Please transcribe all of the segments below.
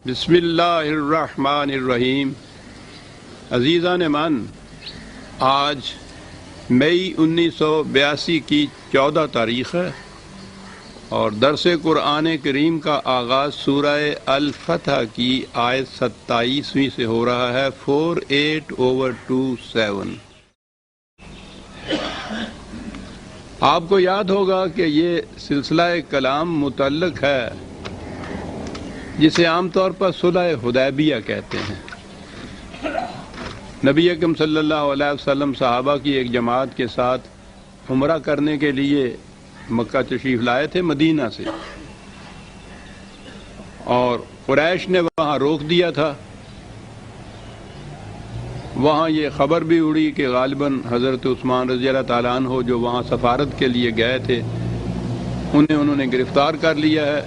بسم اللہ الرحمن الرحیم۔ عزیزان من، آج مئی 1982 کی 14 تاریخ ہے اور درس قرآن کریم کا آغاز سورہ الفتح کی آیت 27ویں سے ہو رہا ہے 48/27۔ آپ کو یاد ہوگا کہ یہ سلسلہ کلام متعلق ہے جسے عام طور پر صلح حدیبیہ کہتے ہیں۔ نبی اکرم صلی اللہ علیہ وسلم صحابہ کی ایک جماعت کے ساتھ عمرہ کرنے کے لیے مکہ تشریف لائے تھے مدینہ سے، اور قریش نے وہاں روک دیا تھا۔ وہاں یہ خبر بھی اڑی کہ غالباً حضرت عثمان رضی اللہ تعالیٰ عنہ جو وہاں سفارت کے لیے گئے تھے انہوں نے گرفتار کر لیا ہے۔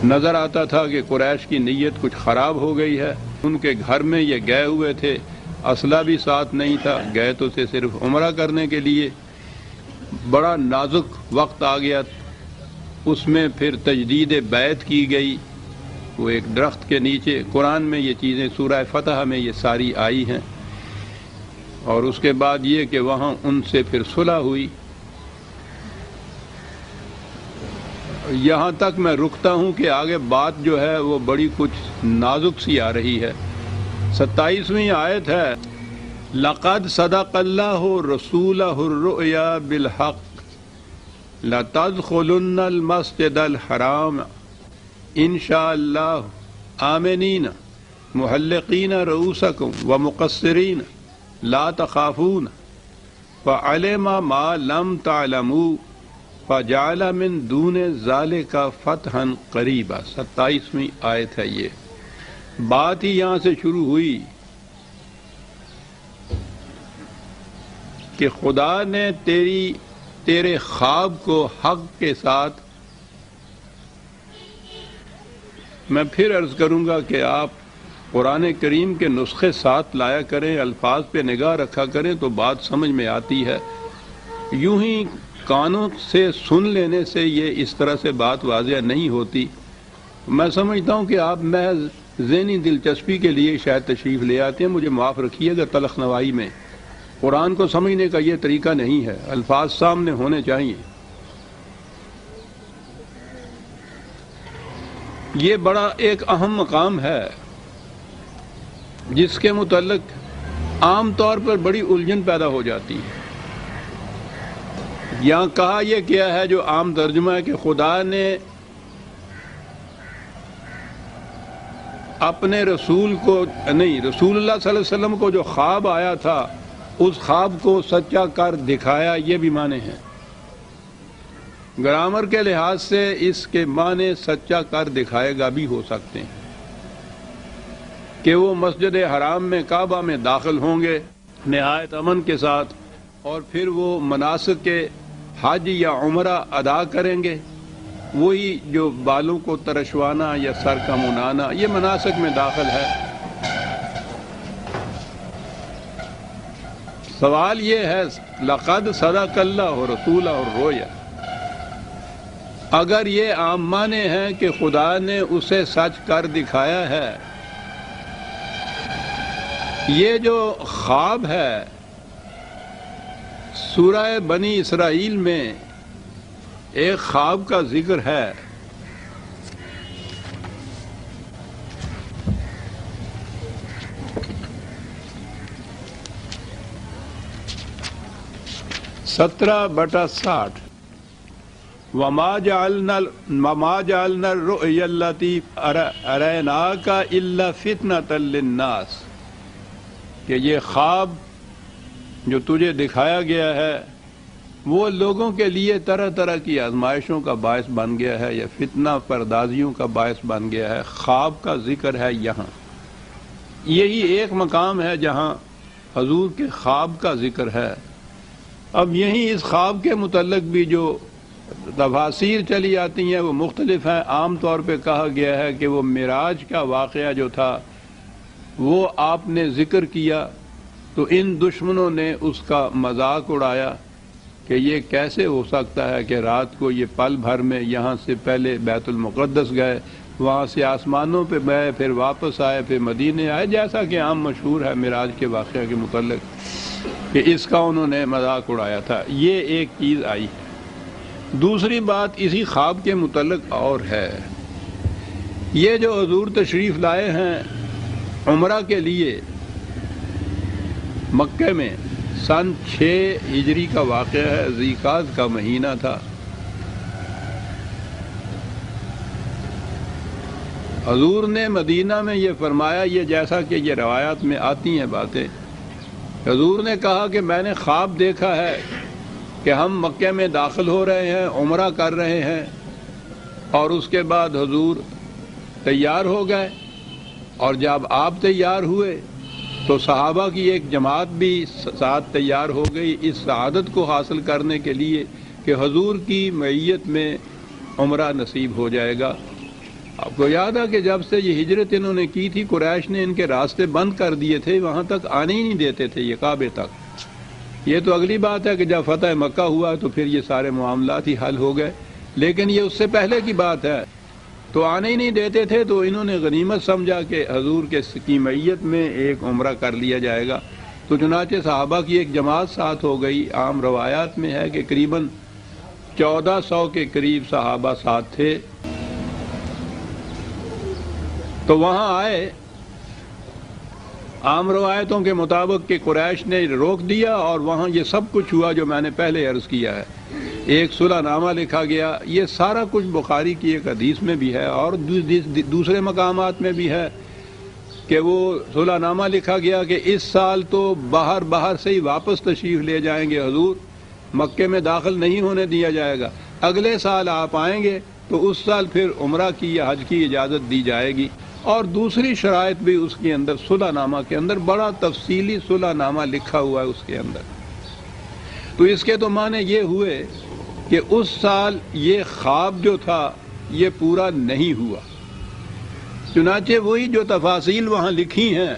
نظر آتا تھا کہ قریش کی نیت کچھ خراب ہو گئی ہے۔ ان کے گھر میں یہ گئے ہوئے تھے، اسلحہ بھی ساتھ نہیں تھا، گئے تو تھے صرف عمرہ کرنے کے لیے۔ بڑا نازک وقت آ گیا، اس میں پھر تجدید بیعت کی گئی، وہ ایک درخت کے نیچے۔ قرآن میں یہ چیزیں سورہ فتح میں یہ ساری آئی ہیں، اور اس کے بعد یہ کہ وہاں ان سے پھر صلح ہوئی۔ یہاں تک میں رکتا ہوں کہ آگے بات جو ہے وہ بڑی کچھ نازک سی آ رہی ہے۔ 27ویں آیت ہے، لَقَدْ صَدَقَ اللَّهُ رَسُولَهُ الرُّؤْيَا بِالْحَقِّ لَتَدْخُلُنَّ الْمَسْجِدَ الْحَرَامَ إِنْ شَاءَ اللَّهُ آمِنِينَ مُحَلِّقِينَ رُءُوسَكُمْ وَمُقَصِّرِينَ لَا تَخَافُونَ فَعَلِمَ مَا لَمْ تَعْلَمُوا فَجَعَلَ مِن دُونِ ذَلِكَ فَتْحًا قَرِيبًا۔ 27ویں آیت ہے یہ۔ بات ہی یہاں سے شروع ہوئی کہ خدا نے تیرے خواب کو حق کے ساتھ، میں پھر عرض کروں گا کہ آپ قرآن کریم کے نسخے ساتھ لایا کریں، الفاظ پہ نگاہ رکھا کریں تو بات سمجھ میں آتی ہے۔ یوں ہی کانوں سے سن لینے سے یہ اس طرح سے بات واضح نہیں ہوتی۔ میں سمجھتا ہوں کہ آپ محض ذہنی دلچسپی کے لیے شاید تشریف لے آتے ہیں، مجھے معاف رکھیے گا۔ تلخ نوائی میں قرآن کو سمجھنے کا یہ طریقہ نہیں ہے، الفاظ سامنے ہونے چاہیے۔ یہ بڑا ایک اہم مقام ہے جس کے متعلق عام طور پر بڑی الجھن پیدا ہو جاتی ہے۔ یہاں کہا یہ کیا ہے، جو عام ترجمہ ہے کہ خدا نے اپنے رسول کو نہیں، رسول اللہ صلی اللہ علیہ وسلم کو جو خواب آیا تھا اس خواب کو سچا کر دکھایا، یہ بھی معنی ہیں۔ گرامر کے لحاظ سے اس کے معنی سچا کر دکھائے گا بھی ہو سکتے ہیں کہ وہ مسجد حرام میں کعبہ میں داخل ہوں گے نہایت امن کے ساتھ، اور پھر وہ مناسک کے حج یا عمرہ ادا کریں گے، وہی جو بالوں کو ترشوانا یا سر کا منانا، یہ مناسک میں داخل ہے۔ سوال یہ ہے، لَقَدْ صَدَقَ اللَّهُ رَسُولَهُ الرُّؤْيَا، اگر یہ عام معنی ہیں کہ خدا نے اسے سچ کر دکھایا ہے، یہ جو خواب ہے سورہ بنی اسرائیل میں ایک خواب کا ذکر ہے۔ (17/60) وَمَا جَعَلْنَا الرُّؤْيَا الَّتِي أَرَيْنَاكَ إِلَّا فِتْنَةً لِلنَّاسِ، کہ یہ خواب جو تجھے دکھایا گیا ہے وہ لوگوں کے لیے طرح طرح کی آزمائشوں کا باعث بن گیا ہے یا فتنہ پردازیوں کا باعث بن گیا ہے۔ خواب کا ذکر ہے یہاں، یہی ایک مقام ہے جہاں حضور کے خواب کا ذکر ہے۔ اب یہیں اس خواب کے متعلق بھی جو تفاسیر چلی آتی ہیں وہ مختلف ہیں۔ عام طور پہ کہا گیا ہے کہ وہ معراج کا واقعہ جو تھا وہ آپ نے ذکر کیا تو ان دشمنوں نے اس کا مذاق اڑایا کہ یہ کیسے ہو سکتا ہے کہ رات کو یہ پل بھر میں یہاں سے پہلے بیت المقدس گئے، وہاں سے آسمانوں پہ گئے، پھر واپس آئے، پھر مدینے آئے، جیسا کہ عام مشہور ہے معراج کے واقعہ کے متعلق کہ اس کا انہوں نے مذاق اڑایا تھا۔ یہ ایک چیز آئی۔ دوسری بات اسی خواب کے متعلق اور ہے، یہ جو حضور تشریف لائے ہیں عمرہ کے لیے مکہ میں، سن 6 ہجری کا واقعہ ہے، ذی القعدہ کا مہینہ تھا۔ حضور نے مدینہ میں یہ فرمایا، یہ جیسا کہ یہ روایات میں آتی ہیں باتیں، حضور نے کہا کہ میں نے خواب دیکھا ہے کہ ہم مکہ میں داخل ہو رہے ہیں، عمرہ کر رہے ہیں، اور اس کے بعد حضور تیار ہو گئے، اور جب آپ تیار ہوئے تو صحابہ کی ایک جماعت بھی ساتھ تیار ہو گئی اس سعادت کو حاصل کرنے کے لیے کہ حضور کی معیت میں عمرہ نصیب ہو جائے گا۔ آپ کو یاد ہے کہ جب سے یہ ہجرت انہوں نے کی تھی، قریش نے ان کے راستے بند کر دیے تھے، وہاں تک آنے ہی نہیں دیتے تھے، یہ کعبے تک۔ یہ تو اگلی بات ہے کہ جب فتح مکہ ہوا تو پھر یہ سارے معاملات ہی حل ہو گئے، لیکن یہ اس سے پہلے کی بات ہے، تو آنے ہی نہیں دیتے تھے، تو انہوں نے غنیمت سمجھا کہ حضور کی معیت میں ایک عمرہ کر لیا جائے گا، تو چنانچہ صحابہ کی ایک جماعت ساتھ ہو گئی۔ عام روایات میں ہے کہ قریباً 1400 کے قریب صحابہ ساتھ تھے، تو وہاں آئے۔ عام روایتوں کے مطابق کہ قریش نے روک دیا، اور وہاں یہ سب کچھ ہوا جو میں نے پہلے عرض کیا ہے۔ ایک صلح نامہ لکھا گیا، یہ سارا کچھ بخاری کی ایک حدیث میں بھی ہے اور دوسرے مقامات میں بھی ہے کہ وہ صلح نامہ لکھا گیا کہ اس سال تو باہر سے ہی واپس تشریف لے جائیں گے حضور، مکے میں داخل نہیں ہونے دیا جائے گا، اگلے سال آپ آئیں گے تو اس سال پھر عمرہ کی یا حج کی اجازت دی جائے گی، اور دوسری شرائط بھی اس کے اندر صلح نامہ کے اندر بڑا تفصیلی صلح نامہ لکھا ہوا ہے اس کے اندر۔ تو اس کے تو معنی یہ ہوئے کہ اس سال یہ خواب جو تھا یہ پورا نہیں ہوا، چنانچہ وہی جو تفاصیل وہاں لکھی ہیں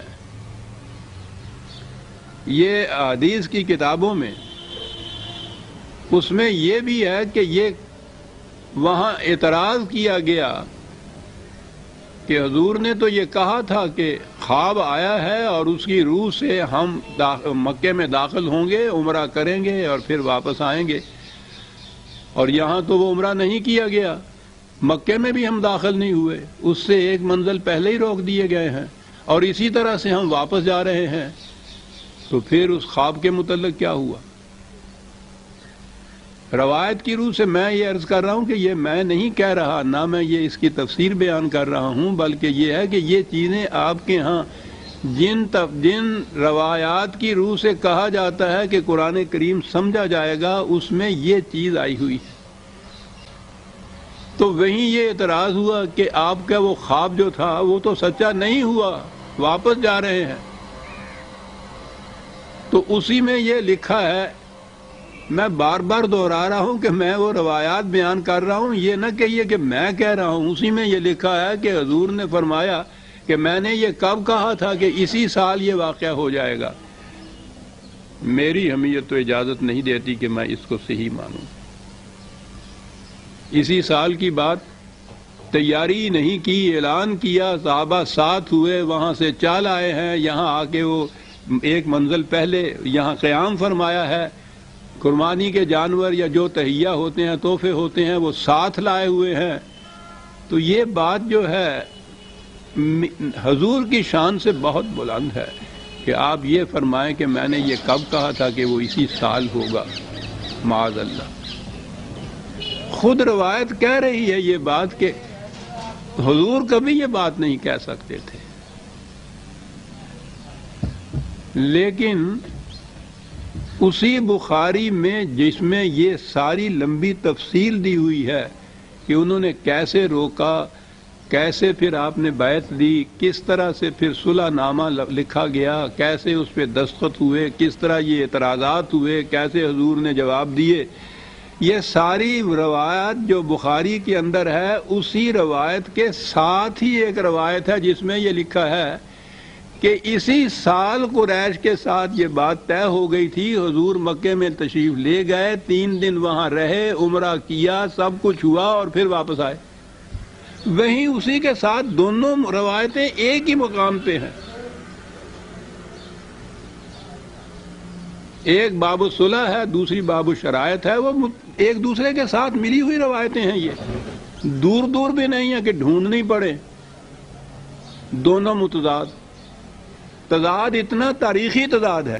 یہ حدیث کی کتابوں میں، اس میں یہ بھی ہے کہ یہ وہاں اعتراض کیا گیا کہ حضور نے تو یہ کہا تھا کہ خواب آیا ہے اور اس کی روح سے ہم مکے میں داخل ہوں گے، عمرہ کریں گے اور پھر واپس آئیں گے، اور یہاں تو وہ عمرہ نہیں کیا گیا، مکے میں بھی ہم داخل نہیں ہوئے، اس سے ایک منزل پہلے ہی روک دیے گئے ہیں، اور اسی طرح سے ہم واپس جا رہے ہیں، تو پھر اس خواب کے متعلق کیا ہوا؟ روایت کی روح سے میں یہ عرض کر رہا ہوں کہ یہ میں نہیں کہہ رہا، نہ میں یہ اس کی تفسیر بیان کر رہا ہوں، بلکہ یہ ہے کہ یہ چیزیں آپ کے ہاں جن روایات کی روح سے کہا جاتا ہے کہ قرآن کریم سمجھا جائے گا، اس میں یہ چیز آئی ہوئی، تو وہیں یہ اعتراض ہوا کہ آپ کا وہ خواب جو تھا وہ تو سچا نہیں ہوا، واپس جا رہے ہیں۔ تو اسی میں یہ لکھا ہے، میں بار بار دہرا رہا ہوں کہ میں وہ روایات بیان کر رہا ہوں، یہ نہ کہیے کہ میں کہہ رہا ہوں، اسی میں یہ لکھا ہے کہ حضور نے فرمایا کہ میں نے یہ کب کہا تھا کہ اسی سال یہ واقعہ ہو جائے گا۔ میری حمیت تو اجازت نہیں دیتی کہ میں اس کو صحیح مانوں۔ اسی سال کی بات، تیاری نہیں کی، اعلان کیا، صحابہ ساتھ ہوئے، وہاں سے چال آئے ہیں، یہاں آ کے وہ ایک منزل پہلے یہاں قیام فرمایا ہے، قربانی کے جانور یا جو تہیہ ہوتے ہیں، تحفے ہوتے ہیں، وہ ساتھ لائے ہوئے ہیں۔ تو یہ بات جو ہے حضور کی شان سے بہت بلند ہے کہ آپ یہ فرمائیں کہ میں نے یہ کب کہا تھا کہ وہ اسی سال ہوگا، معاذ اللہ۔ خود روایت کہہ رہی ہے یہ بات کہ حضور کبھی یہ بات نہیں کہہ سکتے تھے، لیکن اسی بخاری میں جس میں یہ ساری لمبی تفصیل دی ہوئی ہے کہ انہوں نے کیسے روکا، کیسے پھر آپ نے بیعت دی، کس طرح سے پھر صلح نامہ لکھا گیا، کیسے اس پہ دستخط ہوئے، کس طرح یہ اعتراضات ہوئے، کیسے حضور نے جواب دیے، یہ ساری روایت جو بخاری کے اندر ہے، اسی روایت کے ساتھ ہی ایک روایت ہے جس میں یہ لکھا ہے کہ اسی سال قریش کے ساتھ یہ بات طے ہو گئی تھی، حضور مکے میں تشریف لے گئے، 3 دن وہاں رہے، عمرہ کیا، سب کچھ ہوا اور پھر واپس آئے۔ وہیں اسی کے ساتھ دونوں روایتیں ایک ہی مقام پہ ہیں. ایک باب الصلح ہے، دوسری باب الشرائط ہے. وہ ایک دوسرے کے ساتھ ملی ہوئی روایتیں ہیں. یہ دور دور بھی نہیں ہے کہ ڈھونڈنی پڑے. دونوں متضاد، تضاد اتنا تاریخی تضاد ہے.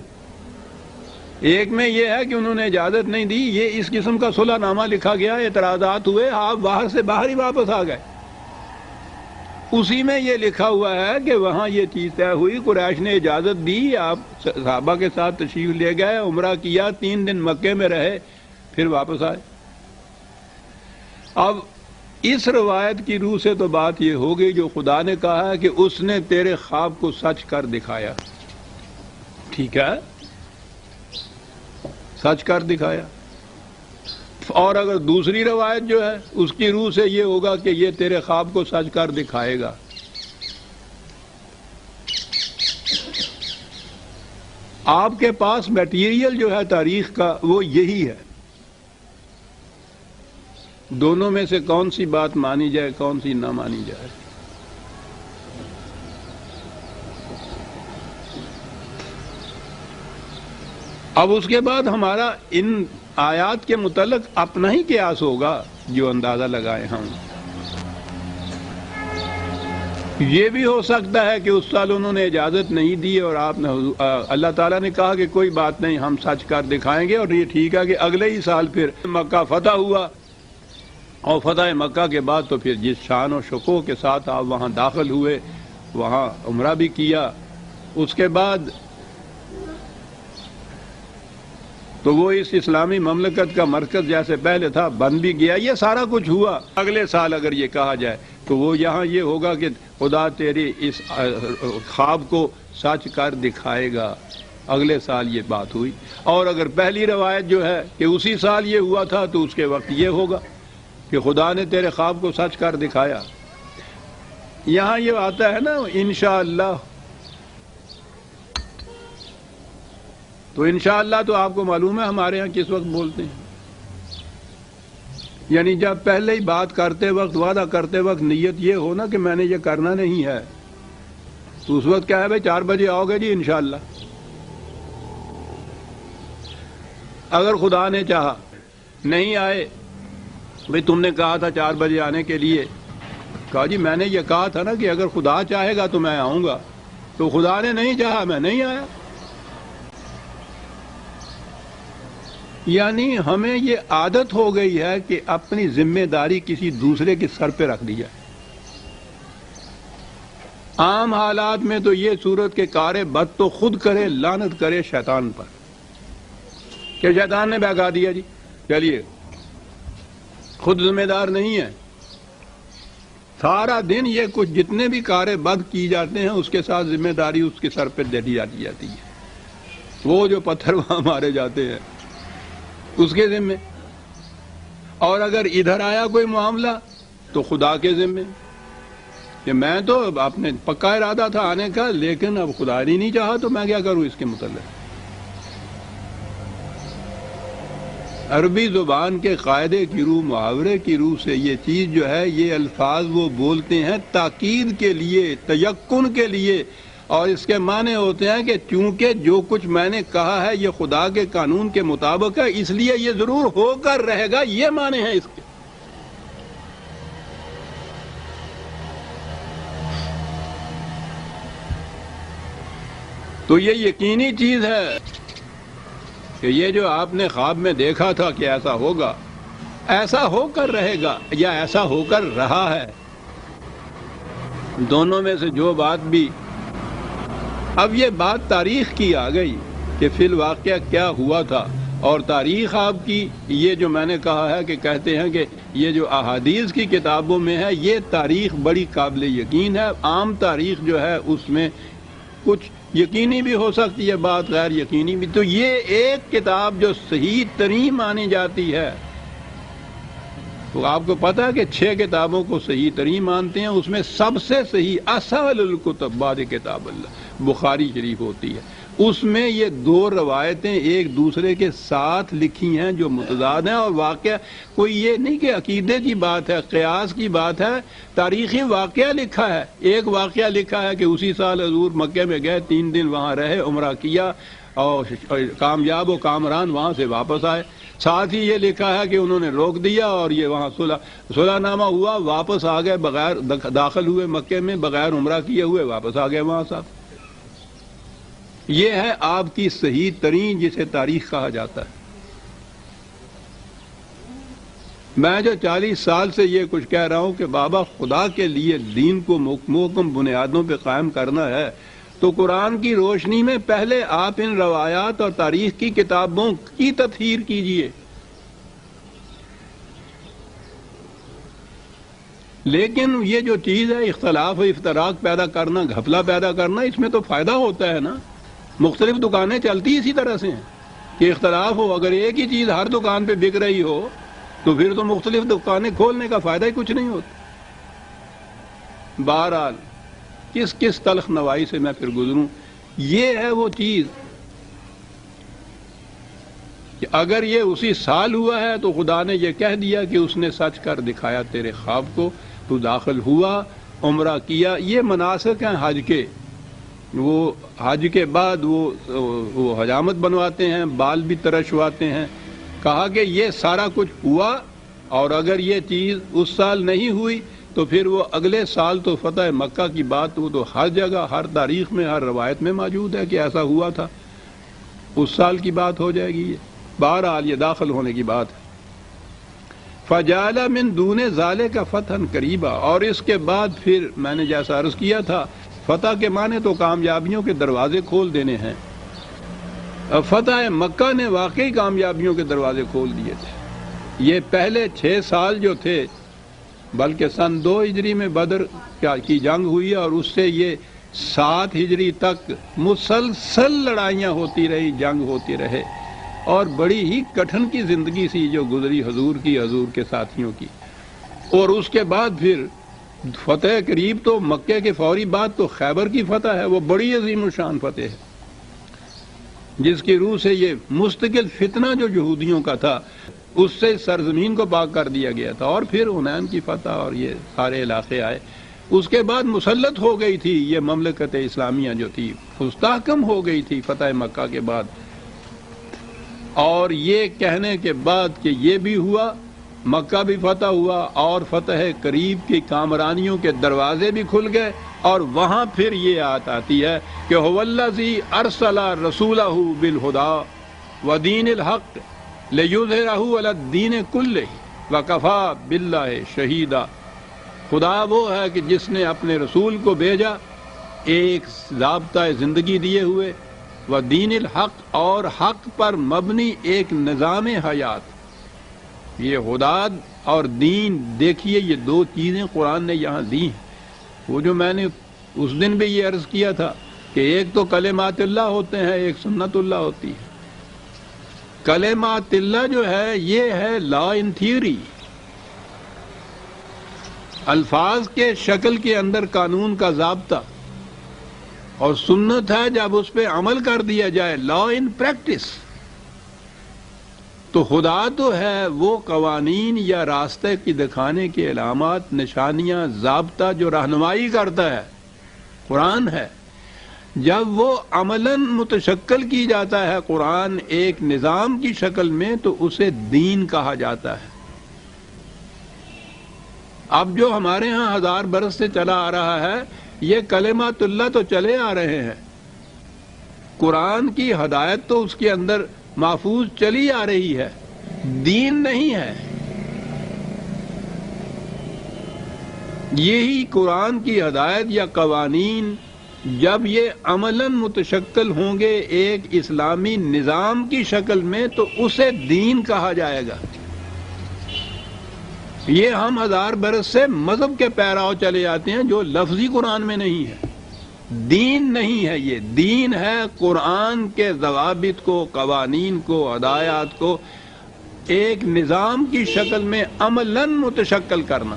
ایک میں یہ ہے کہ انہوں نے اجازت نہیں دی، یہ اس قسم کا صلح نامہ لکھا گیا، اعتراضات ہوئے، آپ باہر سے باہر ہی واپس آ گئے. اسی میں یہ لکھا ہوا ہے کہ وہاں یہ چیز طے ہوئی، قریش نے اجازت دی، آپ صحابہ کے ساتھ تشریف لے گئے، عمرہ کیا، 3 دن مکے میں رہے، پھر واپس آئے. اب اس روایت کی روح سے تو بات یہ ہو گئی جو خدا نے کہا ہے کہ اس نے تیرے خواب کو سچ کر دکھایا. ٹھیک ہے، سچ کر دکھایا. اور اگر دوسری روایت جو ہے اس کی روح سے یہ ہوگا کہ یہ تیرے خواب کو سچ کر دکھائے گا. آپ کے پاس میٹیریل جو ہے تاریخ کا وہ یہی ہے. دونوں میں سے کون سی بات مانی جائے، کون سی نہ مانی جائے. اب اس کے بعد ہمارا ان آیات کے متعلق اپنا ہی قیاس ہوگا جو اندازہ لگائے ہم. یہ بھی ہو سکتا ہے کہ اس سال انہوں نے اجازت نہیں دی اور آپ نے اللہ تعالیٰ نے کہا کہ کوئی بات نہیں، ہم سچ کر دکھائیں گے، اور یہ ٹھیک ہے کہ اگلے ہی سال پھر مکہ فتح ہوا، اور فتح مکہ کے بعد تو پھر جس شان و شکوہ کے ساتھ آپ وہاں داخل ہوئے، وہاں عمرہ بھی کیا، اس کے بعد تو وہ اس اسلامی مملکت کا مرکز جیسے پہلے تھا بن بھی گیا. یہ سارا کچھ ہوا. اگلے سال اگر یہ کہا جائے تو وہ یہاں یہ ہوگا کہ خدا تیری اس خواب کو سچ کر دکھائے گا. اگلے سال یہ بات ہوئی. اور اگر پہلی روایت جو ہے کہ اسی سال یہ ہوا تھا تو اس کے وقت یہ ہوگا کہ خدا نے تیرے خواب کو سچ کر دکھایا. یہاں یہ آتا ہے نا انشاءاللہ، تو انشاءاللہ تو آپ کو معلوم ہے ہمارے ہاں کس وقت بولتے ہیں. یعنی جب پہلے ہی بات کرتے وقت، وعدہ کرتے وقت نیت یہ ہو نا کہ میں نے یہ کرنا نہیں ہے، تو اس وقت کیا ہے بھائی 4 بجے آؤ گے جی انشاءاللہ. اگر خدا نے چاہا نہیں آئے، بھائی تم نے کہا تھا 4 بجے آنے کے لیے، کہا جی میں نے یہ کہا تھا نا کہ اگر خدا چاہے گا تو میں آؤں گا، تو خدا نے نہیں چاہا، میں نہیں آیا. یعنی ہمیں یہ عادت ہو گئی ہے کہ اپنی ذمہ داری کسی دوسرے کے سر پہ رکھ دی جائے. عام حالات میں تو یہ صورت کے کار بد تو خود کرے، لعنت کرے شیطان پر کہ شیطان نے بہکا دیا جی، چلیے خود ذمہ دار نہیں ہے. سارا دن یہ کچھ جتنے بھی کار بد کی جاتے ہیں اس کے ساتھ ذمہ داری اس کے سر پہ دے دی جاتی ہے. وہ جو پتھر وہاں مارے جاتے ہیں اس کے ذمے، اور اگر ادھر آیا کوئی معاملہ تو خدا کے ذمے کہ میں تو اپنے پکا ارادہ تھا آنے کا، لیکن اب خدا نے نہیں چاہا تو میں کیا کروں اس کے متعلق. عربی زبان کے قاعدے کی روح، محاورے کی روح سے یہ چیز جو ہے، یہ الفاظ وہ بولتے ہیں تاکید کے لیے، تیقن کے لیے، اور اس کے معنی ہوتے ہیں کہ چونکہ جو کچھ میں نے کہا ہے یہ خدا کے قانون کے مطابق ہے، اس لیے یہ ضرور ہو کر رہے گا. یہ معنی ہے اس کے. تو یہ یقینی چیز ہے کہ یہ جو آپ نے خواب میں دیکھا تھا کہ ایسا ہوگا، ایسا ہو کر رہے گا یا ایسا ہو کر رہا ہے. دونوں میں سے جو بات بھی. اب یہ بات تاریخ کی آ گئی کہ فی الواقعہ کیا ہوا تھا، اور تاریخ آپ کی یہ جو میں نے کہا ہے کہ کہتے ہیں کہ یہ جو احادیث کی کتابوں میں ہے یہ تاریخ بڑی قابل یقین ہے. عام تاریخ جو ہے اس میں کچھ یقینی بھی ہو سکتی ہے، بات غیر یقینی بھی. تو یہ ایک کتاب جو صحیح ترین مانی جاتی ہے، تو آپ کو پتہ ہے کہ 6 کتابوں کو صحیح ترین مانتے ہیں. اس میں سب سے صحیح اصل الکتب بعد کتاب اللہ بخاری شریف ہوتی ہے. اس میں یہ دو روایتیں ایک دوسرے کے ساتھ لکھی ہیں جو متضاد ہیں، اور واقعہ کوئی یہ نہیں کہ عقیدے کی بات ہے، قیاس کی بات ہے، تاریخی واقعہ لکھا ہے۔ ایک واقعہ لکھا ہے کہ اسی سال حضور مکے میں گئے، 3 دن وہاں رہے، عمرہ کیا اور کامیاب و کامران وہاں سے واپس آئے۔ ساتھ ہی یہ لکھا ہے کہ انہوں نے روک دیا اور یہ وہاں صلح نامہ ہوا، واپس آ گئے، بغیر داخل ہوئے مکے میں، بغیر عمرہ کیے ہوئے واپس آ گئے وہاں صاحب۔ یہ ہے آپ کی صحیح ترین جسے تاریخ کہا جاتا ہے۔ میں جو 40 سال سے یہ کچھ کہہ رہا ہوں کہ بابا خدا کے لیے دین کو محکم بنیادوں پہ قائم کرنا ہے تو قرآن کی روشنی میں پہلے آپ ان روایات اور تاریخ کی کتابوں کی تطہیر کیجئے۔ لیکن یہ جو چیز ہے اختلاف و افتراق پیدا کرنا، گھپلا پیدا کرنا، اس میں تو فائدہ ہوتا ہے نا۔ مختلف دکانیں چلتی اسی طرح سے ہیں کہ اختلاف ہو، اگر ایک ہی چیز ہر دکان پہ بک رہی ہو تو پھر تو مختلف دکانیں کھولنے کا فائدہ ہی کچھ نہیں ہوتا۔ بہرحال کس تلخ نوائی سے میں پھر گزروں، یہ ہے وہ چیز کہ اگر یہ اسی سال ہوا ہے تو خدا نے یہ کہہ دیا کہ اس نے سچ کر دکھایا تیرے خواب کو، تو داخل ہوا، عمرہ کیا۔ یہ مناسک ہیں حج کے، وہ حج کے بعد وہ حجامت بنواتے ہیں، بال بھی ترشواتے ہیں۔ کہا کہ یہ سارا کچھ ہوا، اور اگر یہ چیز اس سال نہیں ہوئی تو پھر وہ اگلے سال تو فتح مکہ کی بات وہ تو ہر جگہ، ہر تاریخ میں، ہر روایت میں موجود ہے کہ ایسا ہوا تھا، اس سال کی بات ہو جائے گی یہ۔ بہرحال یہ داخل ہونے کی بات ہے۔ فَجَعَلَ مِن دُونِ ذَلِكَ فَتْحًا قَرِيبًا، اور اس کے بعد پھر میں نے جیسا عرض کیا تھا، فتح کے معنی تو کامیابیوں کے دروازے کھول دینے ہیں۔ فتح مکہ نے واقعی کامیابیوں کے دروازے کھول دیے تھے۔ یہ پہلے 6 سال جو تھے، بلکہ سن 2 ہجری میں بدر کی جنگ ہوئی اور اس سے یہ 7 ہجری تک مسلسل لڑائیاں ہوتی رہی، جنگ ہوتی رہے، اور بڑی ہی کٹھن کی زندگی سی جو گزری حضور کی، حضور کے ساتھیوں کی۔ اور اس کے بعد پھر فتح قریب تو مکے کے فوری بعد تو خیبر کی فتح ہے، وہ بڑی عظیم الشان فتح ہے، جس کی روح سے یہ مستقل فتنہ جو یہودیوں کا تھا اس سے سرزمین کو پاک کر دیا گیا تھا۔ اور پھر حنین کی فتح اور یہ سارے علاقے آئے۔ اس کے بعد مسلط ہو گئی تھی یہ مملکت اسلامیہ جو تھی، مستحکم ہو گئی تھی فتح مکہ کے بعد۔ اور یہ کہنے کے بعد کہ یہ بھی ہوا، مکہ بھی فتح ہوا اور فتح قریب کی کامرانیوں کے دروازے بھی کھل گئے، اور وہاں پھر یہ آیت آتی ہے کہ هو الذی ارسل رسولہ بالہدی ودین الحق لیظہرہ علی الدین کلہ وکفی باللہ شہیدا۔ خدا وہ ہے کہ جس نے اپنے رسول کو بھیجا ایک ضابطہ زندگی دیے ہوئے، ودین الحق، اور حق پر مبنی ایک نظام حیات۔ یہ ہداد اور دین، دیکھیے یہ 2 چیزیں قرآن نے یہاں دی ہیں۔ وہ جو میں نے اس دن بھی یہ عرض کیا تھا کہ ایک تو کلمات اللہ ہوتے ہیں، ایک سنت اللہ ہوتی ہے۔ کلمات اللہ جو ہے یہ ہے لا ان تھیوری، الفاظ کے شکل کے اندر قانون کا ضابطہ، اور سنت ہے جب اس پہ عمل کر دیا جائے، لا ان پریکٹس۔ تو خدا تو ہے وہ قوانین یا راستے کی دکھانے کے علامات، نشانیاں، ضابطہ جو رہنمائی کرتا ہے، قرآن ہے۔ جب وہ عملاً متشکل کی جاتا ہے قرآن ایک نظام کی شکل میں تو اسے دین کہا جاتا ہے۔ اب جو ہمارے ہاں 1000 برس سے چلا آ رہا ہے، یہ کلمات اللہ تو چلے آ رہے ہیں، قرآن کی ہدایت تو اس کے اندر محفوظ چلی آ رہی ہے، دین نہیں ہے۔ یہی قرآن کی ہدایت یا قوانین جب یہ عملاً متشکل ہوں گے ایک اسلامی نظام کی شکل میں تو اسے دین کہا جائے گا۔ یہ ہم 1000 برس سے مذہب کے پیراؤ چلے آتے ہیں جو لفظی قرآن میں نہیں ہے، دین نہیں ہے۔ یہ دین ہے قرآن کے ضوابط کو، قوانین کو، ہدایات کو ایک نظام کی شکل میں عملاً متشکل کرنا،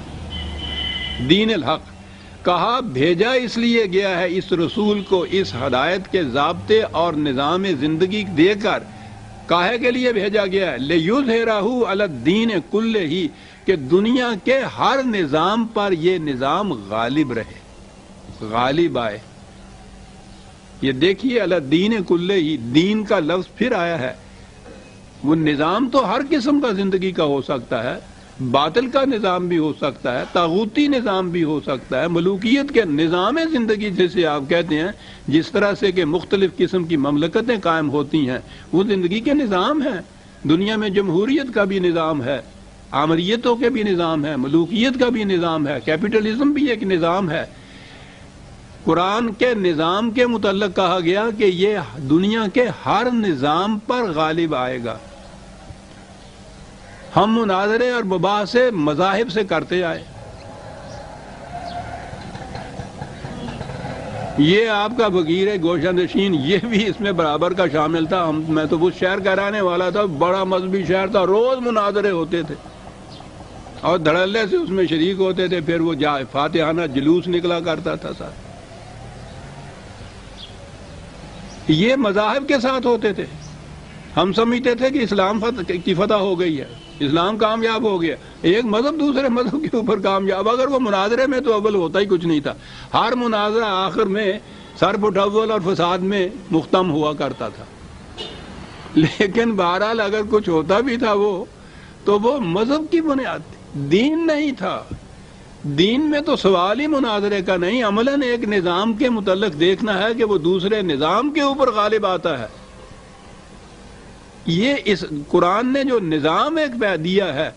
دین الحق۔ کہا بھیجا اس لیے گیا ہے اس رسول کو اس ہدایت کے ضابطے اور نظام زندگی دے کر. کاہے کے لیے بھیجا گیا ہے؟ لِیُظْہِرَہُ عَلَى الدِّینِ کُلِّہِ، کہ دنیا کے ہر نظام پر یہ نظام غالب رہے، غالب آئے. یہ دیکھیے علی الدین کلہ، دین کا لفظ پھر آیا ہے. وہ نظام تو ہر قسم کا زندگی کا ہو سکتا ہے، باطل کا نظام بھی ہو سکتا ہے، طاغوتی نظام بھی ہو سکتا ہے، ملوکیت کے نظام زندگی جسے آپ کہتے ہیں، جس طرح سے کہ مختلف قسم کی مملکتیں قائم ہوتی ہیں، وہ زندگی کے نظام ہیں. دنیا میں جمہوریت کا بھی نظام ہے، آمریتوں کے بھی نظام ہے، ملوکیت کا بھی نظام ہے، کیپٹلزم بھی ایک نظام ہے. قرآن کے نظام کے متعلق کہا گیا کہ یہ دنیا کے ہر نظام پر غالب آئے گا. ہم مناظرے اور مباحثے مذاہب سے کرتے آئے. یہ آپ کا فقیر گوشہ نشین یہ بھی اس میں برابر کا شامل تھا. میں تو وہ شہر کا رہنے والا تھا، بڑا مذہبی شہر تھا، روز مناظرے ہوتے تھے اور دھڑلے سے اس میں شریک ہوتے تھے. پھر وہ فاتحانہ جلوس نکلا کرتا تھا ساتھ. یہ مذاہب کے ساتھ ہوتے تھے. ہم سمجھتے تھے کہ اسلام کی فتح ہو گئی ہے، اسلام کامیاب ہو گیا. ایک مذہب دوسرے مذہب کے اوپر کامیاب. اگر وہ مناظرے میں تو اول ہوتا ہی کچھ نہیں تھا. ہر مناظرہ آخر میں سر پٹھول اور فساد میں مختم ہوا کرتا تھا. لیکن بہرحال اگر کچھ ہوتا بھی تھا وہ تو وہ مذہب کی بنیاد تھی، دین نہیں تھا. دین میں تو سوال ہی مناظرے کا نہیں، عملاً ایک نظام کے متعلق دیکھنا ہے کہ وہ دوسرے نظام کے اوپر غالب آتا ہے. یہ اس قرآن نے جو نظام ایک دیا ہے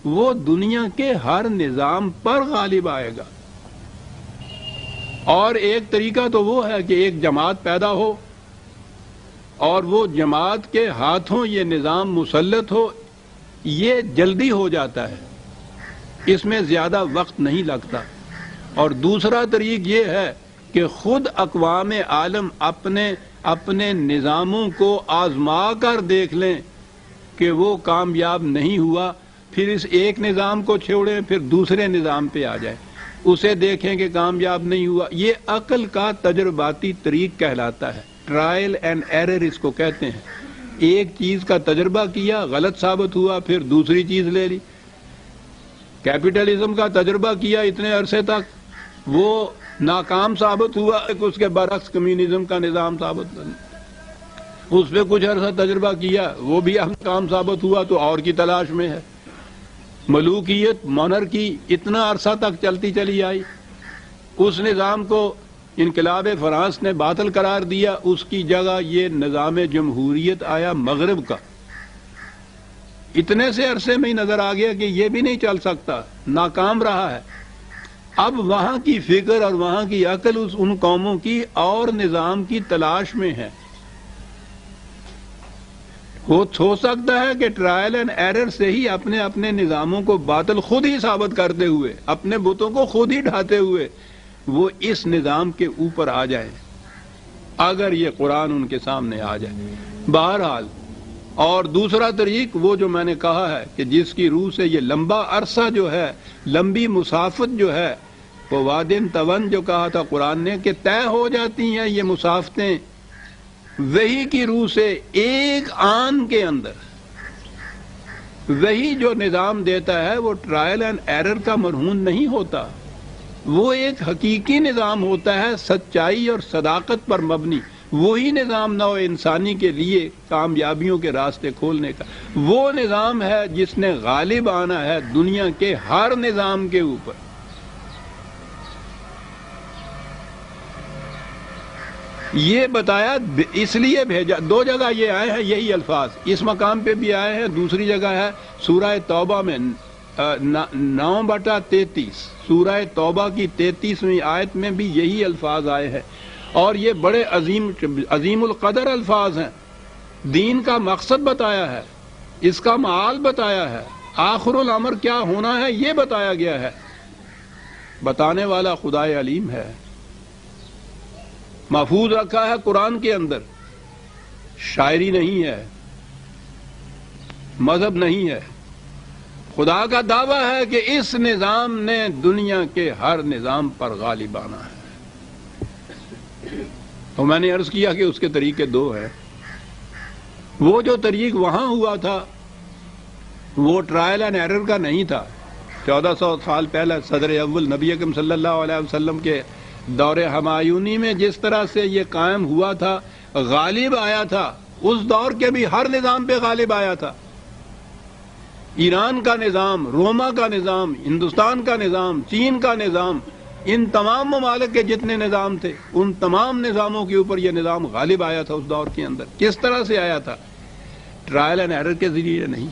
وہ دنیا کے ہر نظام پر غالب آئے گا. اور ایک طریقہ تو وہ ہے کہ ایک جماعت پیدا ہو اور وہ جماعت کے ہاتھوں یہ نظام مسلط ہو. یہ جلدی ہو جاتا ہے، اس میں زیادہ وقت نہیں لگتا. اور دوسرا طریق یہ ہے کہ خود اقوام عالم اپنے نظاموں کو آزما کر دیکھ لیں کہ وہ کامیاب نہیں ہوا، پھر اس ایک نظام کو چھوڑیں، پھر دوسرے نظام پہ آ جائیں، اسے دیکھیں کہ کامیاب نہیں ہوا. یہ عقل کا تجرباتی طریق کہلاتا ہے. ٹرائل اینڈ ایرر اس کو کہتے ہیں. ایک چیز کا تجربہ کیا، غلط ثابت ہوا، پھر دوسری چیز لے لی. کیپٹلزم کا تجربہ کیا اتنے عرصے تک، وہ ناکام ثابت ہوا، اس کے برعکس کمیونزم کا نظام ثابت ہوا. اس پہ کچھ عرصہ تجربہ کیا، وہ بھی ناکام ثابت ہوا، تو اور کی تلاش میں ہے. ملوکیت، مونرکی اتنا عرصہ تک چلتی چلی آئی. اس نظام کو انقلاب فرانس نے باطل قرار دیا، اس کی جگہ یہ نظام جمہوریت آیا مغرب کا. اتنے سے عرصے میں ہی نظر آ گیا کہ یہ بھی نہیں چل سکتا، ناکام رہا ہے. اب وہاں کی فکر اور وہاں کی عقل ان قوموں کی اور نظام کی تلاش میں ہے. ہو سکتا ہے کہ ٹرائل اینڈ ایرر سے ہی اپنے نظاموں کو باطل خود ہی ثابت کرتے ہوئے، اپنے بتوں کو خود ہی ڈھاتے ہوئے وہ اس نظام کے اوپر آ جائیں، اگر یہ قرآن ان کے سامنے آ جائے. بہرحال اور دوسرا طریق وہ جو میں نے کہا ہے کہ جس کی روح سے یہ لمبا عرصہ جو ہے، لمبی مسافت جو ہے، وہ وادن تون جو کہا تھا قرآن نے کہ طے ہو جاتی ہیں یہ مسافتیں وحی کی روح سے ایک آن کے اندر. وحی جو نظام دیتا ہے وہ ٹرائل اینڈ ایرر کا مرہون نہیں ہوتا، وہ ایک حقیقی نظام ہوتا ہے، سچائی اور صداقت پر مبنی. وہی نظام نو انسانی کے لیے کامیابیوں کے راستے کھولنے کا، وہ نظام ہے جس نے غالب آنا ہے دنیا کے ہر نظام کے اوپر. یہ بتایا اس لیے بھیجا. دو جگہ یہ آئے ہیں یہی الفاظ، اس مقام پہ بھی آئے ہیں، دوسری جگہ ہے سورہ توبہ میں 9/33، سورہ توبہ کی 33ویں آیت میں بھی یہی الفاظ آئے ہیں. اور یہ بڑے عظیم القدر الفاظ ہیں. دین کا مقصد بتایا ہے، اس کا معال بتایا ہے، آخر الامر کیا ہونا ہے یہ بتایا گیا ہے. بتانے والا خدائے علیم ہے. محفوظ رکھا ہے قرآن کے اندر. شاعری نہیں ہے، مذہب نہیں ہے، خدا کا دعویٰ ہے کہ اس نظام نے دنیا کے ہر نظام پر غالب آنا ہے۔ تو میں نے عرض کیا کہ اس کے طریقے دو ہیں۔ وہ جو طریق وہاں ہوا تھا وہ ٹرائل اینڈ ایرر کا نہیں تھا۔ 1400 سال پہلے صدر اول نبی اکرم صلی اللہ علیہ وسلم کے دور ہمایونی میں جس طرح سے یہ قائم ہوا تھا، غالب آیا تھا، اس دور کے بھی ہر نظام پہ غالب آیا تھا۔ ایران کا نظام، روما کا نظام، ہندوستان کا نظام، چین کا نظام، ان تمام ممالک کے جتنے نظام تھے ان تمام نظاموں کے اوپر یہ نظام غالب آیا تھا اس دور کے اندر۔ کس طرح سے آیا تھا؟ ٹرائل اینڈ ایرر کے ذریعے نہیں۔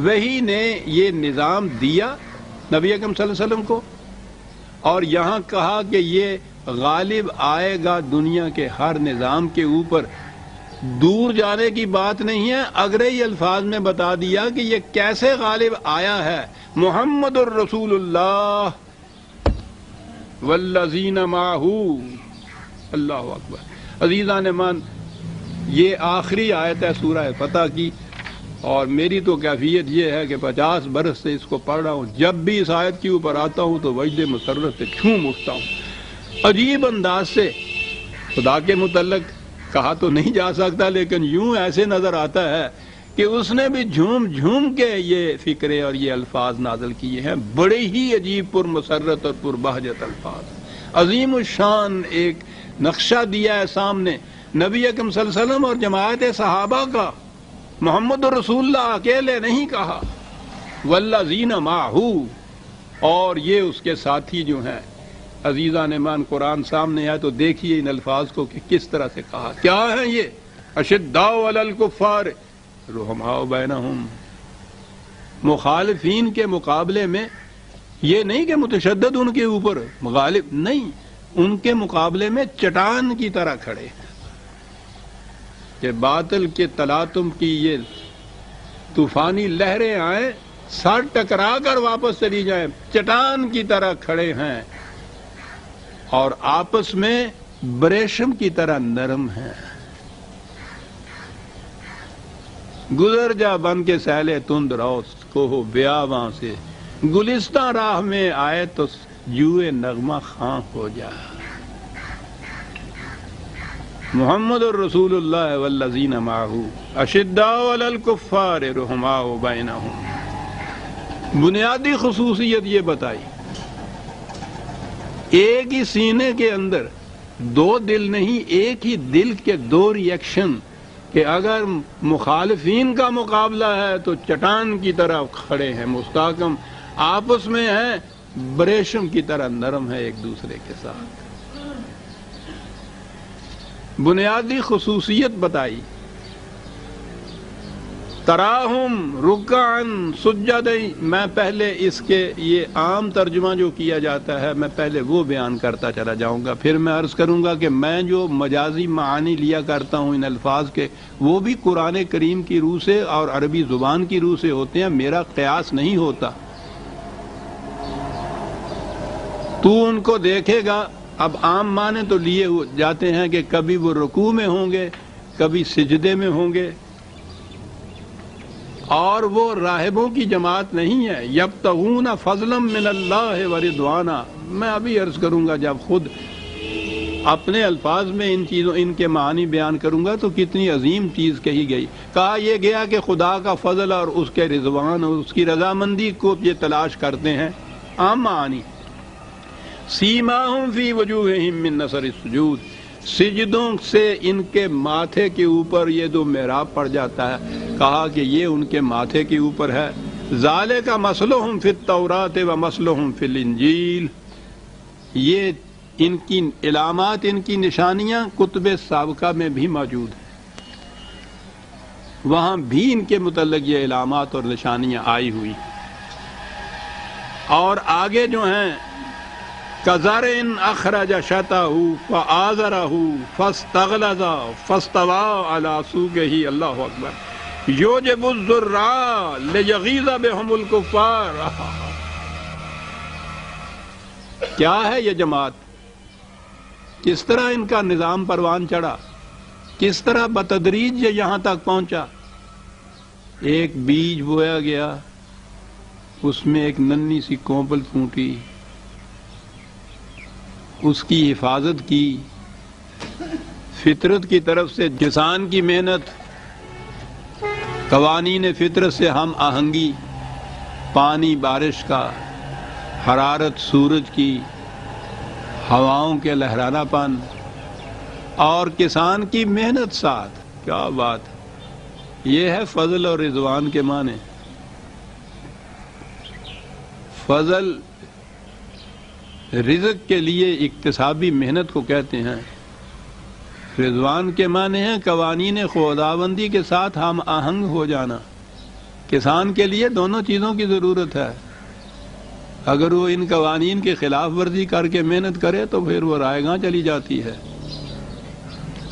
وہی نے یہ نظام دیا نبی اکرم صلی اللہ علیہ وسلم کو، اور یہاں کہا کہ یہ غالب آئے گا دنیا کے ہر نظام کے اوپر۔ دور جانے کی بات نہیں ہے، اگرے ہی الفاظ میں بتا دیا کہ یہ کیسے غالب آیا ہے۔ محمد الرسول اللہ والذین معہ، اللہ اکبر۔ عزیزان مان، یہ آخری آیت ہے سورہ فتح کی، اور میری تو کیفیت یہ ہے کہ 50 برس سے اس کو پڑھ رہا ہوں، جب بھی اس آیت کے اوپر آتا ہوں تو وجد مسرت سے جھوم اٹھتا ہوں۔ عجیب انداز سے خدا کے متعلق کہا تو نہیں جا سکتا، لیکن یوں ایسے نظر آتا ہے کہ اس نے بھی جھوم جھوم کے یہ فکرے اور یہ الفاظ نازل کیے ہیں۔ بڑے ہی عجیب پر مسرت اور پر بہجت الفاظ، عظیم الشان ایک نقشہ دیا ہے سامنے نبی اکرم صلی اللہ علیہ وسلم اور جماعت صحابہ کا۔ محمد الرسول اللہ اکیلے نہیں کہا، والذین معہ، اور یہ اس کے ساتھی جو ہیں۔ عزیزان مان، قرآن سامنے ہے تو دیکھیے ان الفاظ کو کہ کس طرح سے کہا۔ کیا ہیں یہ؟ اشداء علی الکفار رحماء بینہم۔ مخالفین کے مقابلے میں یہ نہیں کہ متشدد ان کے اوپر غالب، نہیں، ان کے مقابلے میں چٹان کی طرح کھڑے ہیں کہ باطل کے تلاطم کی یہ طوفانی لہریں آئیں، سر ٹکرا کر واپس چلی جائیں، چٹان کی طرح کھڑے ہیں، اور آپس میں بریشم کی طرح نرم ہیں۔ گزر جا بن کے سیلے تند روز کو ہو بیاباں سے، گلستاں راہ میں آئے تو جوئے نغمہ خاں ہو جا۔ محمد الرسول اللہ والذین معہ اشداء علی الکفار رحماء بینہم۔ بنیادی خصوصیت یہ بتائی، ایک ہی سینے کے اندر دو دل نہیں، ایک ہی دل کے دو ریئیکشن، کہ اگر مخالفین کا مقابلہ ہے تو چٹان کی طرح کھڑے ہیں، مستحکم، آپس میں ہیں بریشم کی طرح نرم ہے ایک دوسرے کے ساتھ۔ بنیادی خصوصیت بتائی، تراہم رکعن سجدین۔ میں پہلے اس کے یہ عام ترجمہ جو کیا جاتا ہے میں پہلے وہ بیان کرتا چلا جاؤں گا، پھر میں عرض کروں گا کہ میں جو مجازی معانی لیا کرتا ہوں ان الفاظ کے، وہ بھی قرآن کریم کی روح سے اور عربی زبان کی روح سے ہوتے ہیں، میرا قیاس نہیں ہوتا۔ تو ان کو دیکھے گا، اب عام معنی تو لیے جاتے ہیں کہ کبھی وہ رکوع میں ہوں گے، کبھی سجدے میں ہوں گے، اور وہ راہبوں کی جماعت نہیں ہے۔ یبتغون فضلا من اللہ ورضوانا۔ میں ابھی عرض کروں گا جب خود اپنے الفاظ میں ان کے معنی بیان کروں گا تو کتنی عظیم چیز کہی گئی۔ کہا یہ گیا کہ خدا کا فضل اور اس کے رضوان اور اس کی رضامندی کو یہ تلاش کرتے ہیں۔ عام معنی، سیماہم فی وجوہہم من نثر السجود، سجدوں سے ان کے ماتھے کے اوپر یہ جو محراب پڑ جاتا ہے، کہا کہ یہ ان کے ماتھے کے اوپر ہے۔ ذالک مثلہم فی التوراۃ و مثلہم فی الانجیل، یہ ان کی علامات، ان کی نشانیاں کتب سابقہ میں بھی موجود ہیں، وہاں بھی ان کے متعلق یہ علامات اور نشانیاں آئی ہوئی، اور آگے جو ہیں کَزَرْعٍ أَخْرَجَ شَطْأَهُ فَآزَرَهُ فَاسْتَغْلَظَ فَاسْتَوَىٰ عَلَىٰ سُوقِهِ، اللہ اکبر، يُعْجِبُ الزُّرَّاعَ لِيَغِيظَ بِهِمُ الْكُفَّارَ۔ کیا ہے یہ جماعت؟ کس طرح ان کا نظام پروان چڑھا، کس طرح بتدریج یہ یہاں تک پہنچا؟ ایک بیج بویا گیا، اس میں ایک ننھی سی کونپل پھوٹی، اس کی حفاظت کی، فطرت کی طرف سے کسان کی محنت، قوانین فطرت سے ہم آہنگی، پانی بارش کا، حرارت سورج کی، ہواؤں کے لہرانا پن اور کسان کی محنت ساتھ. کیا بات! یہ ہے فضل اور رضوان کے معنی. فضل رزق کے لیے اکتسابی محنت کو کہتے ہیں، رضوان کے معنی ہیں قوانین خداوندی کے ساتھ ہم آہنگ ہو جانا. کسان کے لیے دونوں چیزوں کی ضرورت ہے. اگر وہ ان قوانین کی خلاف ورزی کر کے محنت کرے تو پھر وہ رائے گاں چلی جاتی ہے.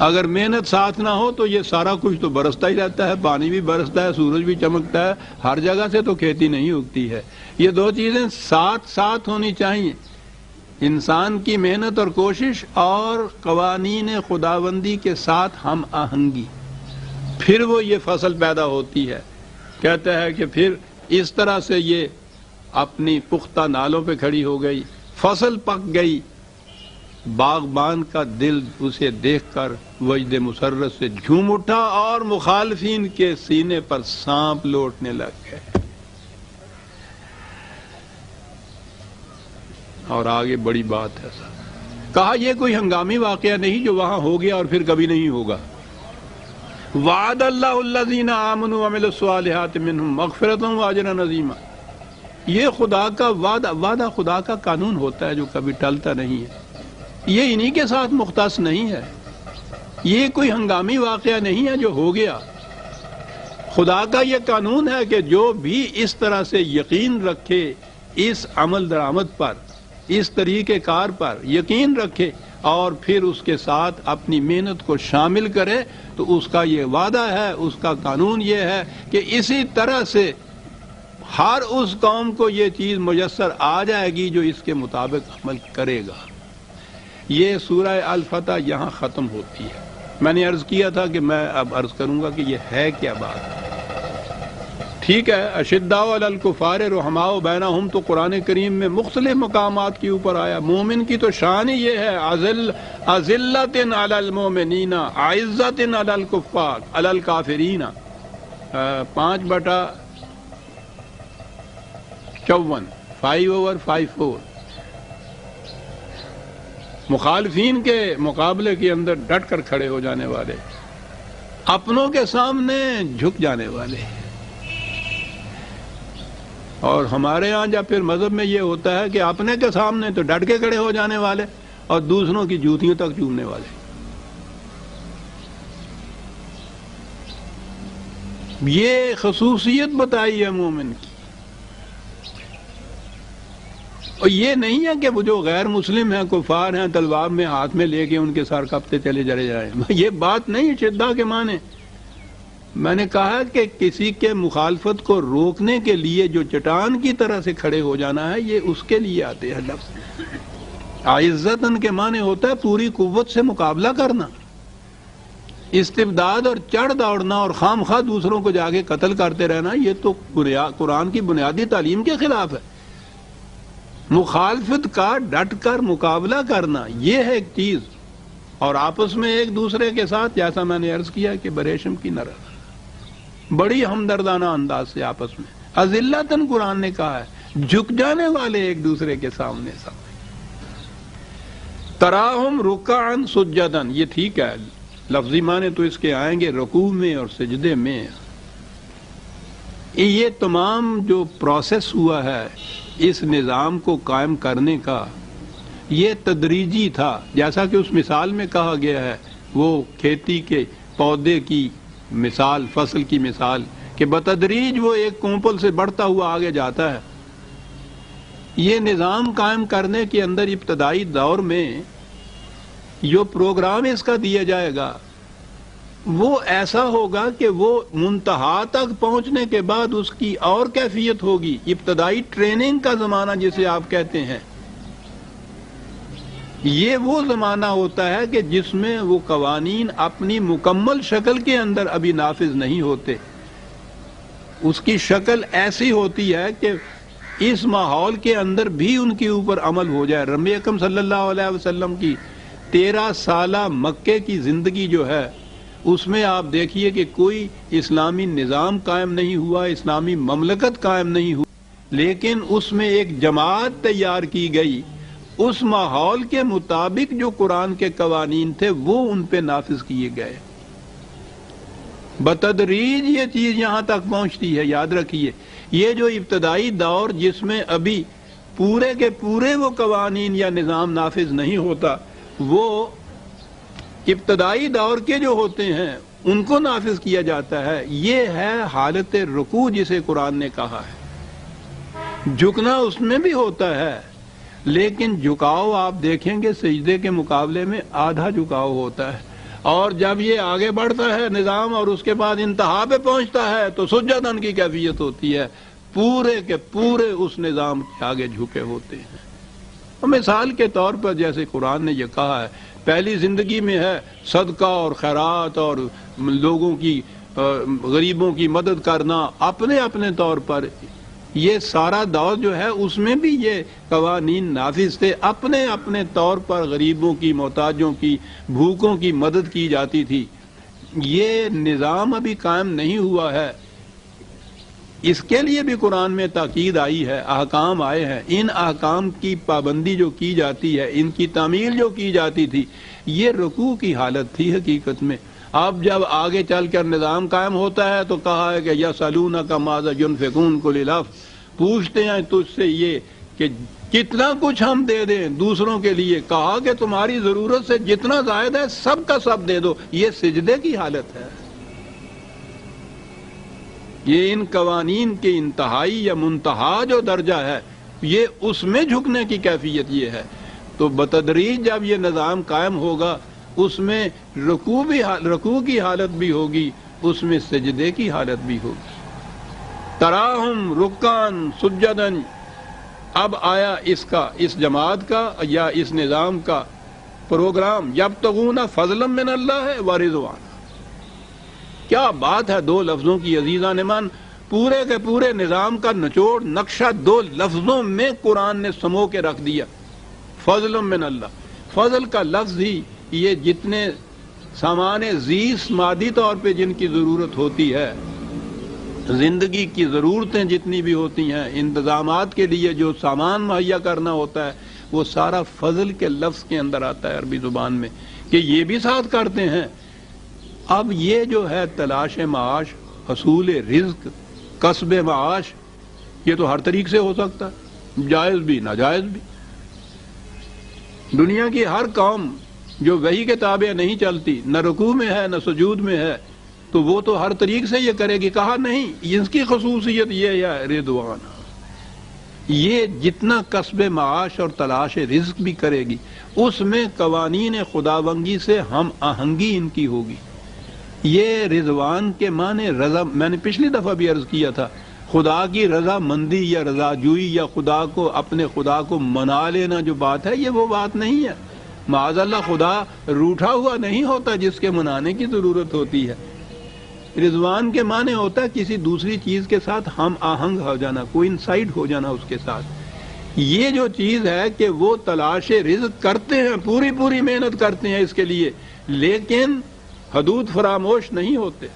اگر محنت ساتھ نہ ہو تو یہ سارا کچھ تو برستا ہی رہتا ہے، پانی بھی برستا ہے، سورج بھی چمکتا ہے، ہر جگہ سے تو کھیتی نہیں اگتی ہے. یہ دو چیزیں ساتھ ساتھ ہونی چاہیے، انسان کی محنت اور کوشش اور قوانین خداوندی کے ساتھ ہم آہنگی، پھر وہ یہ فصل پیدا ہوتی ہے. کہتا ہے کہ پھر اس طرح سے یہ اپنی پختہ نالوں پہ کھڑی ہو گئی، فصل پک گئی، باغبان کا دل اسے دیکھ کر وجد مسرت سے جھوم اٹھا اور مخالفین کے سینے پر سانپ لوٹنے لگ گئے. اور آگے بڑی بات ہے، کہا یہ کوئی ہنگامی واقعہ نہیں جو وہاں ہو گیا اور پھر کبھی نہیں ہوگا. وعد اللہ الذین آمنوا وعملوا الصالحات منہم مغفرۃ واجرا عظیما. یہ خدا کا وعدہ خدا کا قانون ہوتا ہے جو کبھی ٹلتا نہیں ہے. یہ انہی کے ساتھ مختص نہیں ہے، یہ کوئی ہنگامی واقعہ نہیں ہے جو ہو گیا. خدا کا یہ قانون ہے کہ جو بھی اس طرح سے یقین رکھے اس عمل درآمد پر، اس طریقہ کار پر یقین رکھے اور پھر اس کے ساتھ اپنی محنت کو شامل کرے تو اس کا یہ وعدہ ہے، اس کا قانون یہ ہے کہ اسی طرح سے ہر اس قوم کو یہ چیز میسر آ جائے گی جو اس کے مطابق عمل کرے گا. یہ سورہ الفتح یہاں ختم ہوتی ہے. میں نے عرض کیا تھا کہ میں اب عرض کروں گا کہ یہ ہے کیا بات. ٹھیک ہے، اشداء علی الکفار رحماء بینہم تو قرآن کریم میں مختلف مقامات کے اوپر آیا. مومن کی تو شان ہی یہ ہے، اذلۃ علی المومنین عزۃ علی الکفار علی الکافرین. 5/54 5/54. مخالفین کے مقابلے کے اندر ڈٹ کر کھڑے ہو جانے والے، اپنوں کے سامنے جھک جانے والے. اور ہمارے ہاں جب پھر مذہب میں یہ ہوتا ہے کہ اپنے کے سامنے تو ڈٹ کے کھڑے ہو جانے والے اور دوسروں کی جوتیوں تک چومنے والے. یہ خصوصیت بتائی ہے مومن کی. اور یہ نہیں ہے کہ وہ جو غیر مسلم ہیں، کفار ہیں، تلوار میں ہاتھ میں لے کے ان کے سر کپتے چلے جائیں. یہ بات نہیں شدہ کے معنی. میں نے کہا کہ کسی کے مخالفت کو روکنے کے لیے جو چٹان کی طرح سے کھڑے ہو جانا ہے، یہ اس کے لیے آتے ہیں لفظ. عزتن کے معنی ہوتا ہے پوری قوت سے مقابلہ کرنا، استبداد اور چڑھ دوڑنا اور خام خواہ دوسروں کو جا کے قتل کرتے رہنا. یہ تو قرآن کی بنیادی تعلیم کے خلاف ہے. مخالفت کا ڈٹ کر مقابلہ کرنا یہ ہے ایک چیز، اور آپس میں ایک دوسرے کے ساتھ جیسا میں نے عرض کیا کہ بریشم کی نرم بڑی ہمدردانہ انداز سے آپس میں. اذلتن قرآن نے کہا ہے، جھک جانے والے ایک دوسرے کے سامنے. تراہم رکعن سجدن، یہ ٹھیک ہے، لفظی معنی تو اس کے آئیں گے رکوع میں اور سجدے میں. یہ تمام جو پروسیس ہوا ہے اس نظام کو قائم کرنے کا، یہ تدریجی تھا. جیسا کہ اس مثال میں کہا گیا ہے، وہ کھیتی کے پودے کی مثال، فصل کی مثال، کہ بتدریج وہ ایک کونپل سے بڑھتا ہوا آگے جاتا ہے. یہ نظام قائم کرنے کے اندر ابتدائی دور میں جو پروگرام اس کا دیا جائے گا وہ ایسا ہوگا کہ وہ منتہا تک پہنچنے کے بعد اس کی اور کیفیت ہوگی. ابتدائی ٹریننگ کا زمانہ جسے آپ کہتے ہیں، یہ وہ زمانہ ہوتا ہے کہ جس میں وہ قوانین اپنی مکمل شکل کے اندر ابھی نافذ نہیں ہوتے. اس کی شکل ایسی ہوتی ہے کہ اس ماحول کے اندر بھی ان کے اوپر عمل ہو جائے. نبی اکرم صلی اللہ علیہ وسلم کی 13 سالہ مکے کی زندگی جو ہے اس میں آپ دیکھیے کہ کوئی اسلامی نظام قائم نہیں ہوا، اسلامی مملکت قائم نہیں ہوئی، لیکن اس میں ایک جماعت تیار کی گئی. اس ماحول کے مطابق جو قرآن کے قوانین تھے وہ ان پہ نافذ کیے گئے. بتدریج یہ چیز یہاں تک پہنچتی ہے. یاد رکھیے یہ جو ابتدائی دور جس میں ابھی پورے کے پورے وہ قوانین یا نظام نافذ نہیں ہوتا، وہ ابتدائی دور کے جو ہوتے ہیں ان کو نافذ کیا جاتا ہے. یہ ہے حالت رکوع جسے قرآن نے کہا ہے. جھکنا اس میں بھی ہوتا ہے، لیکن جھکاؤ آپ دیکھیں گے سجدے کے مقابلے میں آدھا جھکاؤ ہوتا ہے. اور جب یہ آگے بڑھتا ہے نظام اور اس کے بعد انتہا پہ پہنچتا ہے تو سجدن کی کیفیت ہوتی ہے، پورے کے پورے اس نظام کے آگے جھکے ہوتے ہیں. مثال کے طور پر جیسے قرآن نے یہ کہا ہے پہلی زندگی میں ہے صدقہ اور خیرات اور لوگوں کی غریبوں کی مدد کرنا اپنے اپنے طور پر. یہ سارا دور جو ہے اس میں بھی یہ قوانین نافذ تھے، اپنے اپنے طور پر غریبوں کی، محتاجوں کی، بھوکوں کی مدد کی جاتی تھی. یہ نظام ابھی قائم نہیں ہوا ہے، اس کے لیے بھی قرآن میں تاکید آئی ہے، احکام آئے ہیں. ان احکام کی پابندی جو کی جاتی ہے، ان کی تعمیل جو کی جاتی تھی، یہ رکوع کی حالت تھی حقیقت میں. اب جب آگے چل کر نظام قائم ہوتا ہے تو کہا ہے کہ یسألونک ماذا ينفقون قل العفو، پوچھتے ہیں تجھ سے یہ کہ کتنا کچھ ہم دے دیں دوسروں کے لیے. کہا کہ تمہاری ضرورت سے جتنا زائد ہے سب کا سب دے دو. یہ سجدے کی حالت ہے. یہ ان قوانین کے انتہائی یا منتہا جو درجہ ہے یہ اس میں جھکنے کی کیفیت یہ ہے. تو بتدریج جب یہ نظام قائم ہوگا اس میں رکوع کی حالت بھی ہوگی، اس میں سجدے کی حالت بھی ہوگی. تراہم رکعن سجدن. اب آیا اس جماعت کا یا اس نظام کا پروگرام یبتغون فضلا من اللہ ورضوان. کیا بات ہے دو لفظوں کی عزیزان من. پورے کے پورے نظام کا نچوڑ نقشہ دو لفظوں میں قرآن نے سمو کے رکھ دیا. فضل من اللہ. فضل کا لفظ ہی یہ جتنے سامان زیست مادی طور پہ جن کی ضرورت ہوتی ہے، زندگی کی ضرورتیں جتنی بھی ہوتی ہیں، انتظامات کے لیے جو سامان مہیا کرنا ہوتا ہے، وہ سارا فضل کے لفظ کے اندر آتا ہے عربی زبان میں کہ یہ بھی ساتھ کرتے ہیں. اب یہ جو ہے تلاش معاش، حصول رزق، کسب معاش، یہ تو ہر طریق سے ہو سکتا ہے، جائز بھی ناجائز بھی. دنیا کی ہر قوم جو وحی کے تابع نہیں چلتی، نہ رکوع میں ہے نہ سجود میں ہے، تو وہ تو ہر طریق سے یہ کرے گی. کہا نہیں، اس کی خصوصیت یہ ہے رضوان. یہ جتنا کسب معاش اور تلاش رزق بھی کرے گی اس میں قوانین خداوندی سے ہم آہنگی ان کی ہوگی. یہ رضوان کے معنی رضا، میں نے پچھلی دفعہ بھی عرض کیا تھا، خدا کی رضا مندی یا رضا جوئی یا خدا کو اپنے خدا کو منا لینا جو بات ہے، یہ وہ بات نہیں ہے. معاذ اللہ خدا روٹھا ہوا نہیں ہوتا جس کے منانے کی ضرورت ہوتی ہے. رضوان کے معنی ہوتا ہے کسی دوسری چیز کے ساتھ ہم آہنگ ہو جانا، کوئی انسائڈ ہو جانا اس کے ساتھ. یہ جو چیز ہے کہ وہ تلاش رزق کرتے ہیں، پوری محنت کرتے ہیں اس کے لیے، لیکن حدود فراموش نہیں ہوتے.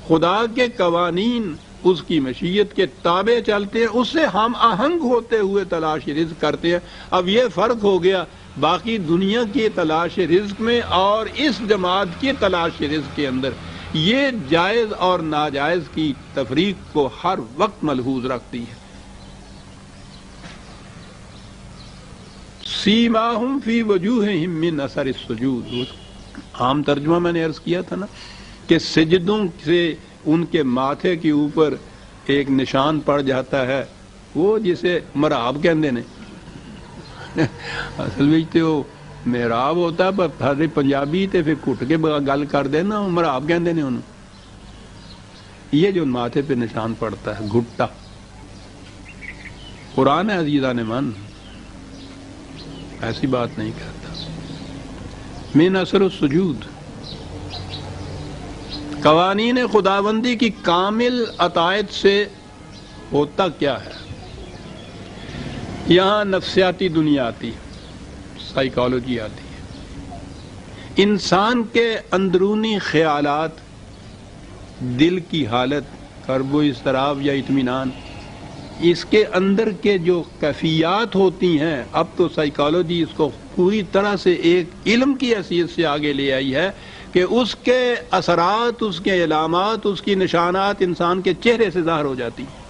خدا کے قوانین اس کی مشیت کے تابع چلتے ہیں، اس سے ہم آہنگ ہوتے ہوئے تلاش رزق کرتے ہیں. اب یہ فرق ہو گیا باقی دنیا کی تلاش رزق میں اور اس جماعت کی تلاش رزق کے اندر. یہ جائز اور ناجائز کی تفریق کو ہر وقت ملحوظ رکھتی ہے. سیماہم فی وجوہہم من اثر السجود. عام ترجمہ میں نے عرض کیا تھا نا کہ سجدوں سے ان کے ماتھے کے اوپر ایک نشان پڑ جاتا ہے، وہ جسے مراب کہندے نے. اصل میں تو محراب ہوتا ہے پر سارے پنجابی تے پھر کٹ کے گل کر دینا مراب کہندے نے انہوں. یہ جو ماتھے پہ نشان پڑتا ہے گھٹا، قرآن عزیزان من ایسی بات نہیں کرتا. من اثر السجود. قوانین خداوندی کی کامل اطاعت سے ہوتا کیا ہے؟ یہاں نفسیاتی دنیا آتی ہے، سائیکالوجی آتی ہے، انسان کے اندرونی خیالات، دل کی حالت، کرب و اضطراب یا اطمینان، اس کے اندر کے جو کیفیات ہوتی ہیں، اب تو سائیکالوجی اس کو پوری طرح سے ایک علم کی حیثیت سے آگے لے آئی ہے کہ اس کے اثرات، اس کے علامات، اس کی نشانات انسان کے چہرے سے ظاہر ہو جاتی ہیں۔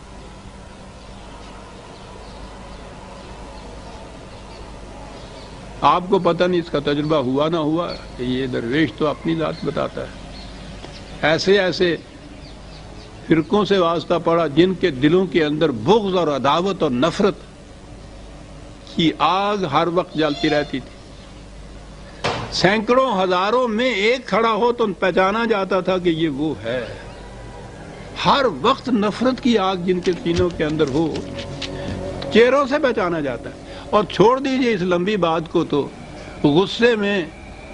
آپ کو پتہ نہیں اس کا تجربہ ہوا نہ ہوا کہ یہ درویش تو اپنی ذات بتاتا ہے، ایسے ایسے فرقوں سے واسطہ پڑا جن کے دلوں کے اندر بغض اور عداوت اور نفرت کی آگ ہر وقت جلتی رہتی تھی، سینکڑوں ہزاروں میں ایک کھڑا ہو تو پہچانا جاتا تھا کہ یہ وہ ہے۔ ہر وقت نفرت کی آگ جن کے سینوں کے اندر ہو، چہروں سے پہچانا جاتا ہے۔ اور چھوڑ دیجئے اس لمبی بات کو، تو غصے میں،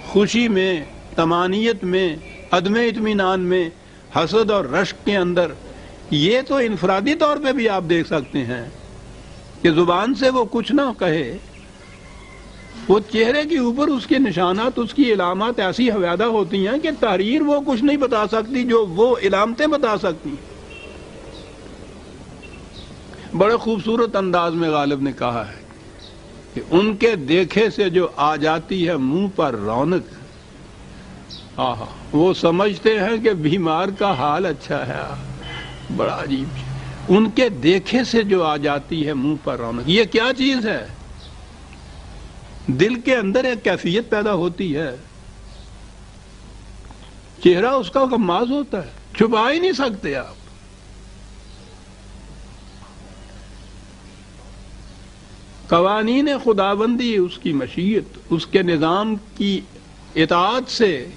خوشی میں، طمانیت میں، عدم اطمینان میں، حسد اور رشک کے اندر، یہ تو انفرادی طور پہ بھی آپ دیکھ سکتے ہیں کہ زبان سے وہ کچھ نہ کہے، وہ چہرے کے اوپر اس کے نشانات، اس کی علامات ایسی حویدہ ہوتی ہیں کہ تحریر وہ کچھ نہیں بتا سکتی جو وہ علامتیں بتا سکتی ہیں۔ بڑے خوبصورت انداز میں غالب نے کہا ہے کہ ان کے دیکھے سے جو آ جاتی ہے منہ پر رونق، وہ سمجھتے ہیں کہ بیمار کا حال اچھا ہے۔ بڑا عجیب، ان کے دیکھے سے جو آ جاتی ہے منہ پر رونق، یہ کیا چیز ہے؟ دل کے اندر ایک کیفیت پیدا ہوتی ہے، چہرہ اس کا غماز ہوتا ہے، چھپا ہی نہیں سکتے آپ۔ قوانین خداوندی، اس کی مشیت، اس کے نظام کی اطاعت سے،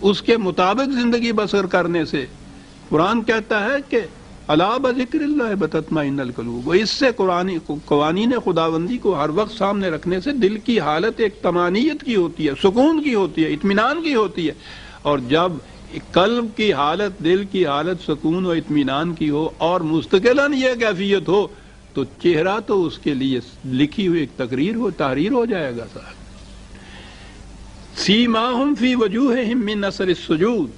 اس کے مطابق زندگی بسر کرنے سے، قرآن کہتا ہے کہ الا بذکر اللہ تطمئن القلوب۔ اس سے قوانین خداوندی کو ہر وقت سامنے رکھنے سے دل کی حالت ایک طمانیت کی ہوتی ہے، سکون کی ہوتی ہے، اطمینان کی ہوتی ہے۔ اور جب قلب کی حالت، دل کی حالت سکون و اطمینان کی ہو اور مستقلاً یہ کیفیت ہو، تو چہرہ تو اس کے لیے لکھی ہوئی ایک تقریر ہو، تحریر ہو جائے گا صاحب۔ سیماہم فی وجوہہم من اثر السجود،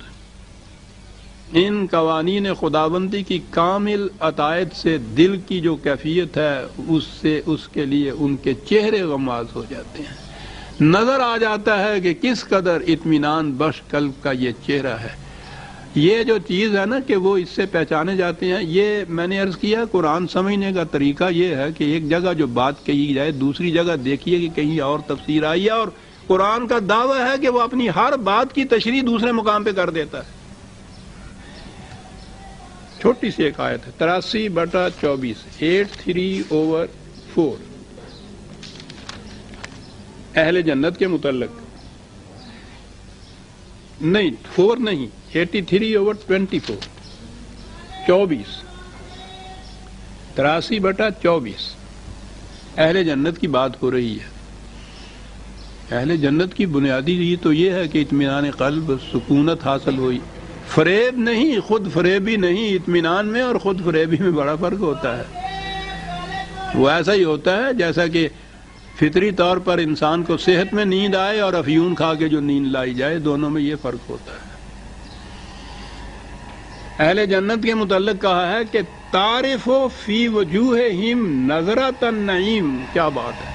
ان قوانین خداوندی کی کامل اطاعت سے دل کی جو کیفیت ہے، اس سے اس کے لیے ان کے چہرے غماز ہو جاتے ہیں، نظر آ جاتا ہے کہ کس قدر اطمینان بخش قلب کا یہ چہرہ ہے۔ یہ جو چیز ہے نا کہ وہ اس سے پہچانے جاتے ہیں، یہ میں نے عرض کیا، قرآن سمجھنے کا طریقہ یہ ہے کہ ایک جگہ جو بات کہی جائے، دوسری جگہ دیکھیے کہ کہیں اور تفسیر آئی ہے، اور قرآن کا دعویٰ ہے کہ وہ اپنی ہر بات کی تشریح دوسرے مقام پہ کر دیتا ہے۔ چھوٹی سی ایک آیت ہے، 83/24، 83/4، اہل جنت کے متعلق، نہیں 4 نہیں، 83/24، 83/24 اہل جنت کی بات ہو رہی ہے۔ اہل جنت کی بنیادی تو یہ ہے کہ اطمینان قلب، سکونت حاصل ہوئی، فریب نہیں، خود فریبی نہیں۔ اطمینان میں اور خود فریبی میں بڑا فرق ہوتا ہے۔ وہ ایسا ہی ہوتا ہے جیسا کہ فطری طور پر انسان کو صحت میں نیند آئے اور افیون کھا کے جو نیند لائی جائے، دونوں میں یہ فرق ہوتا ہے۔ اہل جنت کے متعلق کہا ہے کہ تعرف فی وجوہہم نظرۃ النعیم، کیا بات ہے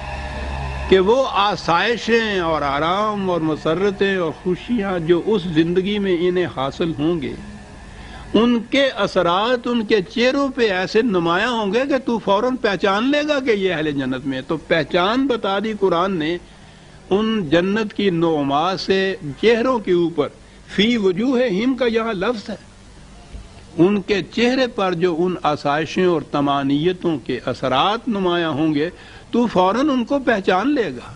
کہ وہ آسائشیں اور آرام اور مسرتیں اور خوشیاں جو اس زندگی میں انہیں حاصل ہوں گے، ان کے اثرات ان کے چہروں پہ ایسے نمایاں ہوں گے کہ تو فوراً پہچان لے گا کہ یہ اہل جنت میں ہے۔ تو پہچان بتا دی قرآن نے ان جنت کی نعما سے چہروں کے اوپر۔ فی وجوہہم کا یہاں لفظ ہے، ان کے چہرے پر جو ان آسائشوں اور طمانینتوں کے اثرات نمایاں ہوں گے، تو فوراً ان کو پہچان لے گا۔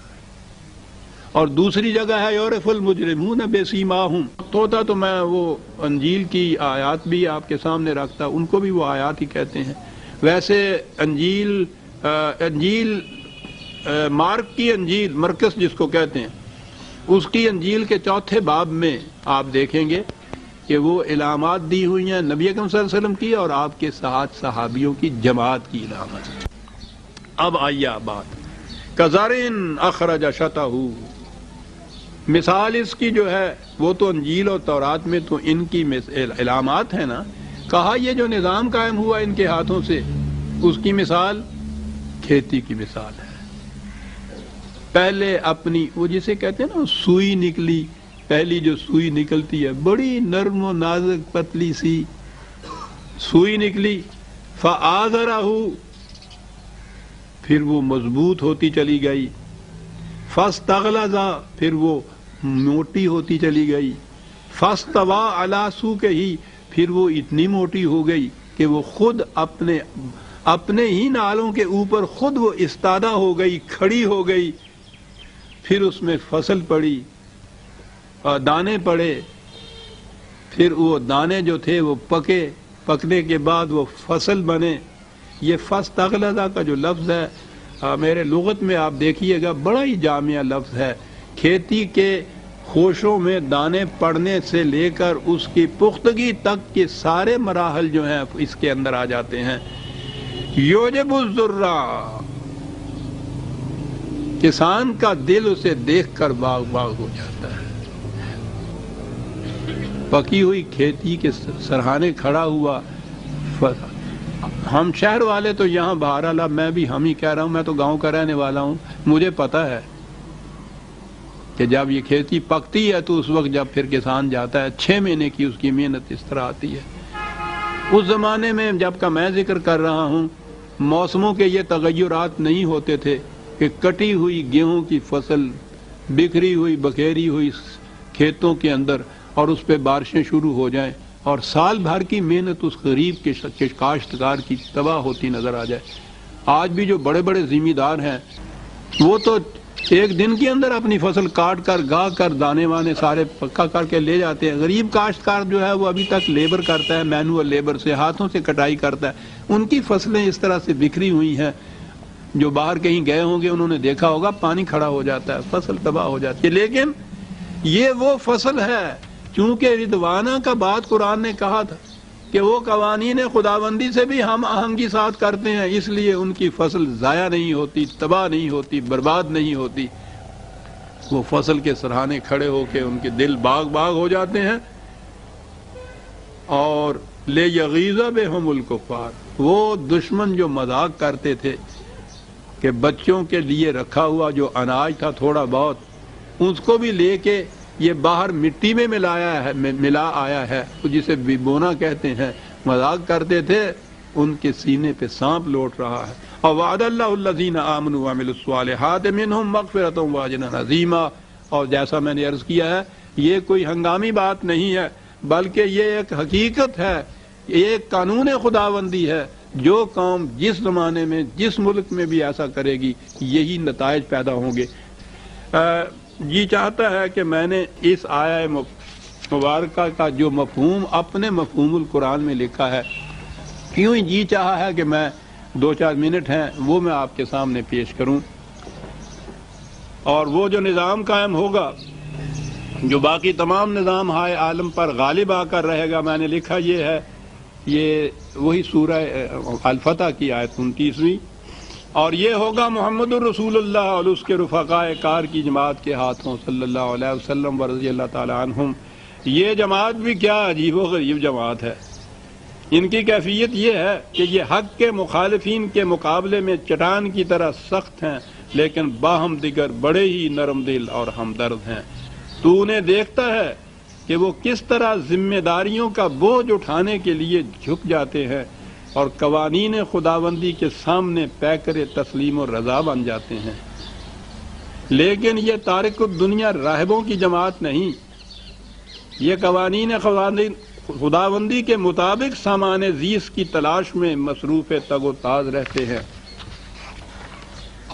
اور دوسری جگہ ہے یعرف المجرمون بسیماہم، ہوتا تو میں وہ انجیل کی آیات بھی آپ کے سامنے رکھتا، ان کو بھی وہ آیات ہی کہتے ہیں۔ ویسے انجیل مارک کی انجیل، مرکز جس کو کہتے ہیں، اس کی انجیل کے 4 باب میں آپ دیکھیں گے کہ وہ علامات دی ہوئی ہیں نبی اکرم صلی اللہ علیہ وسلم کی اور آپ کے ساتھ صحابیوں کی جماعت کی علامت۔ اب آئیے بات کزرن اخرج شطہ، مثال اس کی جو ہے وہ تو انجیل اور تورات میں تو ان کی علامات ہیں نا. کہا یہ جو نظام قائم ہوا ان کے ہاتھوں سے، اس کی مثال کھیتی کی مثال ہے. پہلے اپنی وہ جسے کہتے ہیں نا سوئی نکلی، پہلی جو سوئی نکلتی ہے بڑی نرم و نازک پتلی سی سوئی نکلی، فآزرہ، پھر وہ مضبوط ہوتی چلی گئی، فاستغلظ، پھر وہ موٹی ہوتی چلی گئی، فاستوی علی سوقہ، پھر وہ اتنی موٹی ہو گئی کہ وہ خود اپنے ہی نالوں کے اوپر خود وہ استادہ ہو گئی، کھڑی ہو گئی. پھر اس میں فصل پڑی، دانے پڑے، پھر وہ دانے جو تھے وہ پکے، پکنے کے بعد وہ فصل بنے. یہ فاستغلظ کا جو لفظ ہے میرے لغت میں آپ دیکھیے گا بڑا ہی جامع لفظ ہے. کھیتی کے خوشوں میں دانے پڑنے سے لے کر اس کی پختگی تک کے سارے مراحل جو ہیں اس کے اندر آ جاتے ہیں. یوجب الذرہ، کسان کا دل اسے دیکھ کر باغ باغ ہو جاتا ہے. پکی ہوئی کھیتی کے سرہانے کھڑا ہوا. ہم شہر والے تو یہاں بہرحال میں بھی ہم ہی کہہ رہا ہوں، میں تو گاؤں کا رہنے والا ہوں، مجھے پتا ہے کہ جب یہ کھیتی پکتی ہے تو اس وقت جب پھر کسان جاتا ہے 6 مہینے کی اس کی محنت اس طرح آتی ہے. اس زمانے میں جب کا میں ذکر کر رہا ہوں موسموں کے یہ تغیرات نہیں ہوتے تھے کہ کٹی ہوئی گیہوں کی فصل بکھری ہوئی بکھیری ہوئی کھیتوں کے اندر اور اس پہ بارشیں شروع ہو جائیں اور سال بھر کی محنت اس غریب کے کاشتکار کی تباہ ہوتی نظر آ جائے. آج بھی جو بڑے بڑے ذمہ دار ہیں وہ تو ایک دن کے اندر اپنی فصل کاٹ کر گا کر دانے وانے سارے پکا کر کے لے جاتے ہیں. غریب کاشتکار جو ہے وہ ابھی تک لیبر کرتا ہے، مینول لیبر سے ہاتھوں سے کٹائی کرتا ہے. ان کی فصلیں اس طرح سے بکھری ہوئی ہیں، جو باہر کہیں گئے ہوں گے انہوں نے دیکھا ہوگا پانی کھڑا ہو جاتا ہے، فصل تباہ ہو جاتی ہے. لیکن یہ وہ فصل ہے چونکہ رضوانہ کا بات قرآن نے کہا تھا کہ وہ قوانین خداوندی سے بھی ہم آہنگی ساتھ کرتے ہیں، اس لیے ان کی فصل ضائع نہیں ہوتی، تباہ نہیں ہوتی، برباد نہیں ہوتی. وہ فصل کے سرہانے کھڑے ہو کے ان کے دل باغ باغ ہو جاتے ہیں. اور لیغیظ بہم الکفار، وہ دشمن جو مذاق کرتے تھے کہ بچوں کے لیے رکھا ہوا جو اناج تھا تھوڑا بہت اس کو بھی لے کے یہ باہر مٹی میں ملا آیا ہے جسے بونا کہتے ہیں، مذاق کرتے تھے، ان کے سینے پہ سانپ لوٹ رہا ہے. اور وعد اللہ الذین آمنوا وعملوا الصالحات منہم مغفرۃ واجرا عظیما. اور جیسا میں نے عرض کیا ہے یہ کوئی ہنگامی بات نہیں ہے بلکہ یہ ایک حقیقت ہے، ایک قانون خداوندی ہے. جو قوم جس زمانے میں جس ملک میں بھی ایسا کرے گی یہی نتائج پیدا ہوں گے. جی چاہتا ہے کہ میں نے اس آیہ مبارکہ کا جو مفہوم اپنے مفہوم القرآن میں لکھا ہے، کیوں جی چاہا ہے کہ میں 2-4 منٹ ہیں وہ میں آپ کے سامنے پیش کروں. اور وہ جو نظام قائم ہوگا جو باقی تمام نظام ہائے عالم پر غالب آ کر رہے گا، میں نے لکھا یہ ہے، یہ وہی سورہ الفتح کی آیت 29ویں، اور یہ ہوگا محمد الرسول اللہ اور اس کے رفقاء کار کی جماعت کے ہاتھوں صلی اللہ علیہ وسلم ورضی اللہ تعالی عنہم. یہ جماعت بھی کیا عجیب و غریب جماعت ہے. ان کی کیفیت یہ ہے کہ یہ حق کے مخالفین کے مقابلے میں چٹان کی طرح سخت ہیں لیکن باہم دیگر بڑے ہی نرم دل اور ہمدرد ہیں. تو انہیں دیکھتا ہے کہ وہ کس طرح ذمہ داریوں کا بوجھ اٹھانے کے لیے جھک جاتے ہیں اور قوانین خداوندی کے سامنے پیکر تسلیم و رضا بن جاتے ہیں. لیکن یہ تارک الدنیا راہبوں کی جماعت نہیں، یہ قوانین خداوندی کے مطابق سامان زیست کی تلاش میں مصروف تگ و تاز رہتے ہیں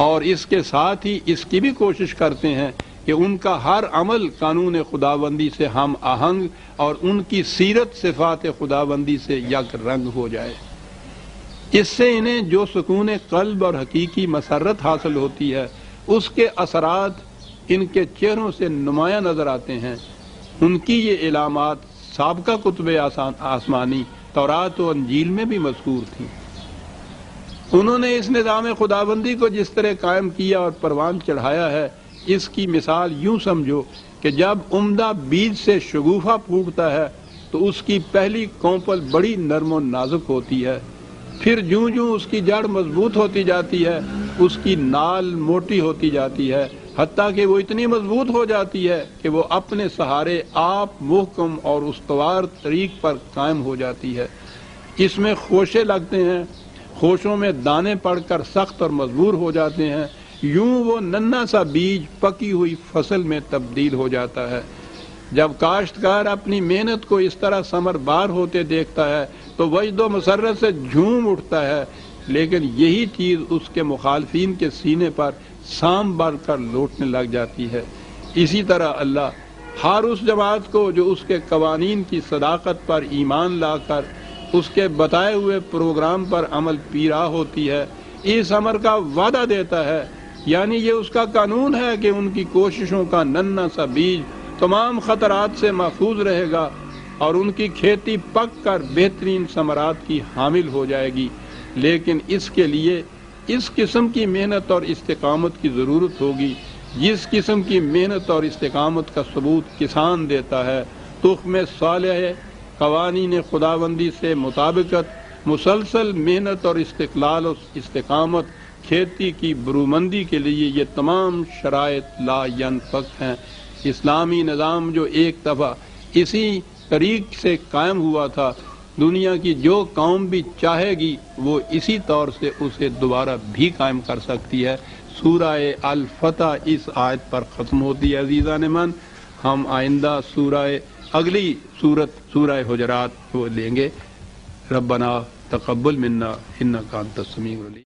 اور اس کے ساتھ ہی اس کی بھی کوشش کرتے ہیں کہ ان کا ہر عمل قانون خداوندی سے ہم آہنگ اور ان کی سیرت صفات خداوندی سے یک رنگ ہو جائے. اس سے انہیں جو سکون قلب اور حقیقی مسرت حاصل ہوتی ہے اس کے اثرات ان کے چہروں سے نمایاں نظر آتے ہیں. ان کی یہ علامات سابقہ کتب آسمانی تورات و انجیل میں بھی مذکور تھیں. انہوں نے اس نظام خداوندی کو جس طرح قائم کیا اور پروان چڑھایا ہے، اس کی مثال یوں سمجھو کہ جب عمدہ بیج سے شگوفہ پھوٹتا ہے تو اس کی پہلی کونپل بڑی نرم و نازک ہوتی ہے، پھر جوں جوں اس کی جڑ مضبوط ہوتی جاتی ہے اس کی نال موٹی ہوتی جاتی ہے، حتیٰ کہ وہ اتنی مضبوط ہو جاتی ہے کہ وہ اپنے سہارے آپ محکم اور استوار طریق پر قائم ہو جاتی ہے۔ اس میں خوشے لگتے ہیں، خوشوں میں دانے پڑ کر سخت اور مضبوط ہو جاتے ہیں، یوں وہ ننھا سا بیج پکی ہوئی فصل میں تبدیل ہو جاتا ہے۔ جب کاشتکار اپنی محنت کو اس طرح ثمر بار ہوتے دیکھتا ہے تو وجد و مسرت سے جھوم اٹھتا ہے، لیکن یہی چیز اس کے مخالفین کے سینے پر سام بھر کر لوٹنے لگ جاتی ہے۔ اسی طرح اللہ ہر اس جماعت کو جو اس کے قوانین کی صداقت پر ایمان لا کر اس کے بتائے ہوئے پروگرام پر عمل پیرا ہوتی ہے، اس امر کا وعدہ دیتا ہے، یعنی یہ اس کا قانون ہے کہ ان کی کوششوں کا ننھا سا بیج تمام خطرات سے محفوظ رہے گا اور ان کی کھیتی پک کر بہترین ثمرات کی حامل ہو جائے گی، لیکن اس کے لیے اس قسم کی محنت اور استقامت کی ضرورت ہوگی جس قسم کی محنت اور استقامت کا ثبوت کسان دیتا ہے۔ تخم صالح، قوانین خداوندی سے مطابقت، مسلسل محنت اور استقلال و استقامت، کھیتی کی برومندی کے لیے یہ تمام شرائط لا ینفک ہیں۔ اسلامی نظام جو ایک دفعہ اسی طریق سے قائم ہوا تھا، دنیا کی جو قوم بھی چاہے گی وہ اسی طور سے اسے دوبارہ بھی قائم کر سکتی ہے۔ سورہ الفتح اس آیت پر ختم ہوتی ہے۔ عزیزان من، ہم آئندہ اگلی سورت سورہ حجرات کو لیں گے۔ ربنا تقبل منا انک انت السمیع العلیم۔